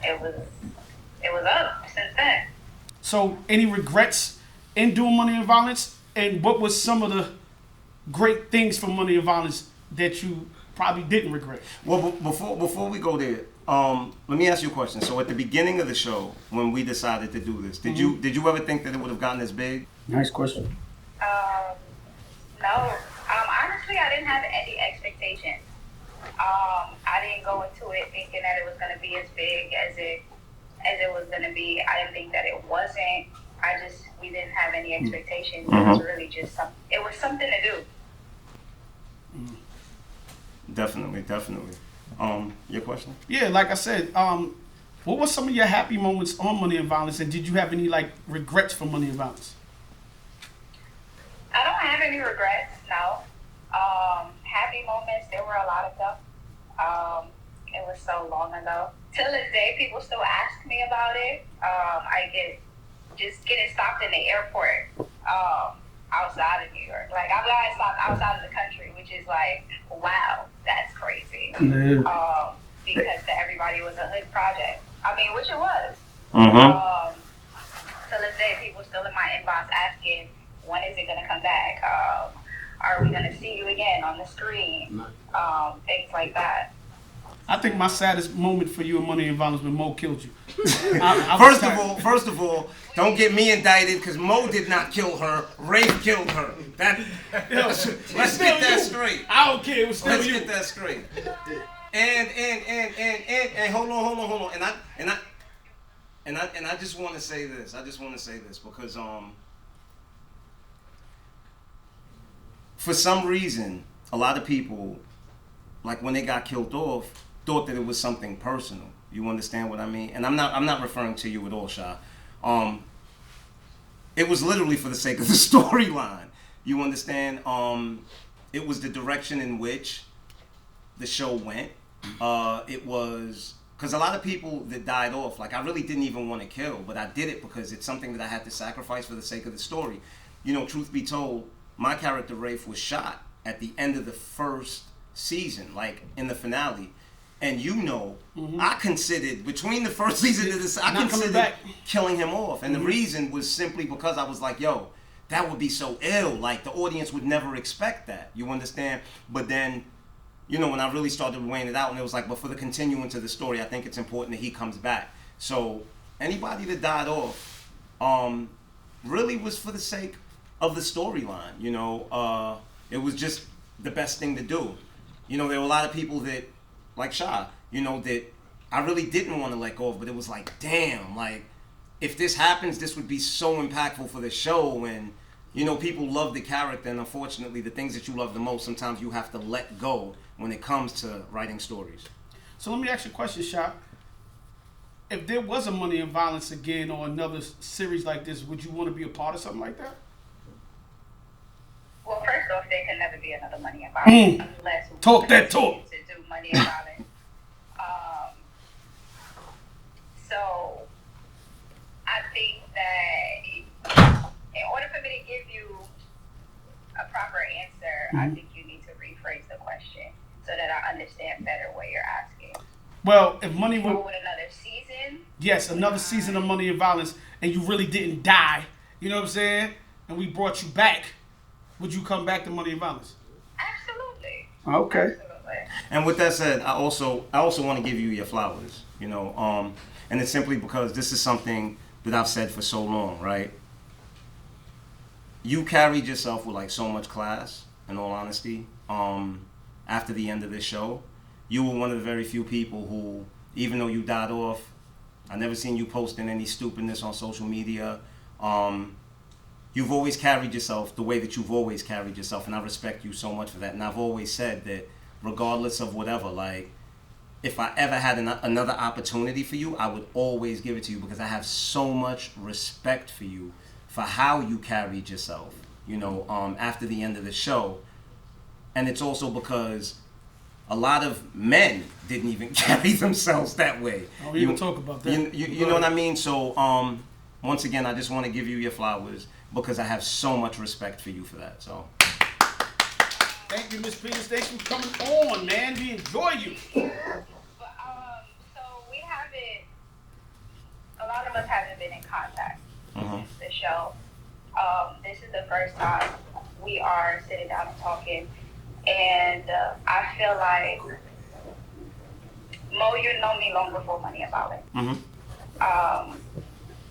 it was up since then. So, any regrets in doing Money and Violence? And what was some of the great things from Money and Violence that you probably didn't regret? Well, before we go there, let me ask you a question. So, at the beginning of the show, when we decided to do this, did you ever think that it would have gotten this big? Nice question. No. Honestly, I didn't have any expectations. I didn't go into it thinking that it was going to be as big as it was going to be. I didn't think that it wasn't. We didn't have any expectations. It was really just something to do. Definitely. Your question? Yeah, like I said, what were some of your happy moments on Money and Violence, and did you have any like regrets for Money and Violence? I don't have any regrets, no. Happy moments, there were a lot of them. It was so long ago. Till this day, people still ask me about it. I get getting stopped in the airport outside of New York. Like, I've gotten stopped outside of the country, which is like, wow, that's crazy. Because to everybody it was a hood project. I mean, which it was. Till this day, people still in my inbox asking, when is it gonna come back? Are we gonna see you again on the screen? Things like that. I think my saddest moment for you in Money and Violence when Moe killed you. First of all, don't get me indicted because Moe did not kill her. Rafe killed her. Let's get that straight. I don't care. It was still Let's you. get that straight. And hold on. And I just want to say this. Because for some reason, a lot of people, like when they got killed off, thought that it was something personal. You understand what I mean? And I'm not referring to you at all, Sha. It was literally for the sake of the storyline. You understand? It was the direction in which the show went. It was because a lot of people that died off, like I really didn't even want to kill, but I did it because it's something that I had to sacrifice for the sake of the story. You know, truth be told, my character Rafe was shot at the end of the first season, like in the finale. And you know, I considered, between the first season and this, I considered killing him off. And the reason was simply because I was like, yo, that would be so ill. Like, the audience would never expect that. You understand? But then, you know, when I really started weighing it out, and it was like, but for the continuance of the story, I think it's important that he comes back. So, anybody that died off really was for the sake of the storyline. You know, it was just the best thing to do. You know, there were a lot of people that, like Sha, you know, that I really didn't want to let go of, but it was like, damn, like, if this happens, this would be so impactful for the show. And, you know, people love the character, and unfortunately, the things that you love the most, sometimes you have to let go when it comes to writing stories. So let me ask you a question, Sha. if there was a Money and Violence again or another series like this, would you want to be a part of something like that? Well, first off, there can never be another Money and Violence unless we Talk that talk. to do Money and Violence. So I think that in order for me to give you a proper answer, I think you need to rephrase the question so that I understand better what you're asking. Well, if Money Go would, with another season. yes, another season of Money and Violence, and you really didn't die, you know what I'm saying? And we brought you back, would you come back to Money and Violence? Absolutely. Okay. And with that said, I also want to give you your flowers, you know, and it's simply because this is something that I've said for so long, right? You carried yourself with like so much class, in all honesty. After the end of this show, you were one of the very few people who, even though you died off, I never seen you posting any stupidness on social media. You've always carried yourself the way that you've always carried yourself, and I respect you so much for that. And I've always said that regardless of whatever, like, if I ever had another opportunity for you, I would always give it to you because I have so much respect for you for how you carried yourself, you know, after the end of the show. And it's also because a lot of men didn't even carry themselves that way. Oh, we even talk about that. You know what I mean? So, once again, I just want to give you your flowers because I have so much respect for you for that, so. Thank you, Miss Peters. Thank you for coming on, man. We enjoy you. So we haven't, a lot of us haven't been in contact since the show. This is the first time we are sitting down and talking, and I feel like, Mo, you know me long before Money and Violence.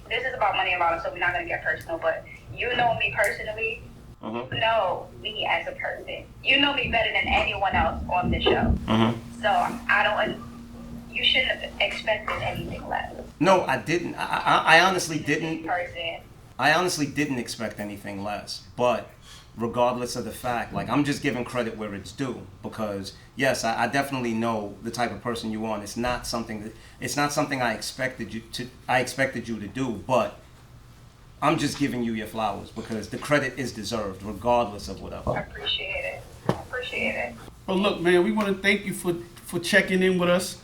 This is about Money and Violence, so we're not going to get personal, but you know me personally. You know me as a person. You know me better than anyone else on the show. So you shouldn't have expected anything less. No, I didn't. I honestly didn't. Person. I honestly didn't expect anything less. But regardless of the fact, like, I'm just giving credit where it's due because yes, I definitely know the type of person you are. And it's not something I expected you to do, but I'm just giving you your flowers because the credit is deserved regardless of whatever. I appreciate it. Well, look, man, we want to thank you for checking in with us.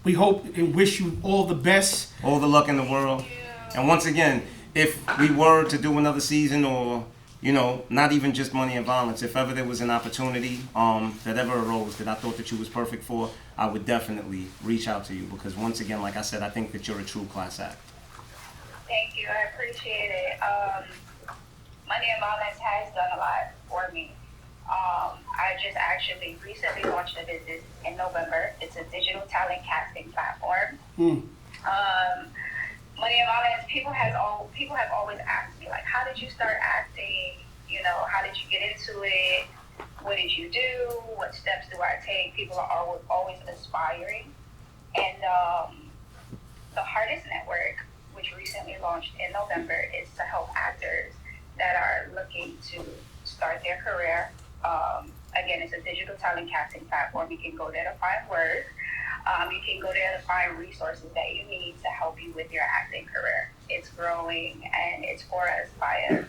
We hope and wish you all the best. All the luck in the world. And once again, if we were to do another season or, you know, not even just Money and Violence, if ever there was an opportunity that ever arose that I thought that you was perfect for, I would definitely reach out to you because once again, like I said, I think that you're a true class act. Thank you, I appreciate it. Money and Violence has done a lot for me. I just actually recently launched a business in November. It's a digital talent casting platform. Money and Violence, people have always asked me, like, how did you start acting? You know, how did you get into it? What did you do? What steps do I take? People are always aspiring. And the Hardest Network, which recently launched in November, is to help actors that are looking to start their career. Again, it's a digital talent casting platform. You can go there to find work. You can go there to find resources that you need to help you with your acting career. It's growing and it's for us, by us.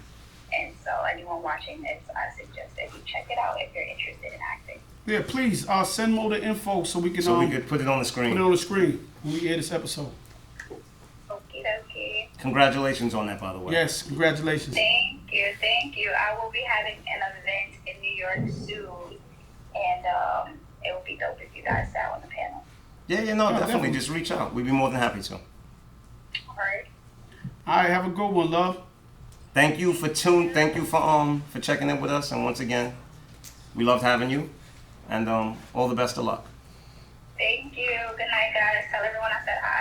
And so anyone watching this, I suggest that you check it out if you're interested in acting. Yeah, please send Mo the info so we can put it on the screen. Put it on the screen when we air this episode. Okie dokie. Congratulations on that, by the way. Yes, congratulations. Thank you. I will be having an event in New York soon, and it would be dope if you guys sat on the panel. Yeah, definitely. Just reach out. We'd be more than happy to. All right. All right, have a good one, love. Thank you for checking in with us, and once again, we loved having you, and all the best of luck. Thank you. Good night, guys. Tell everyone I said hi.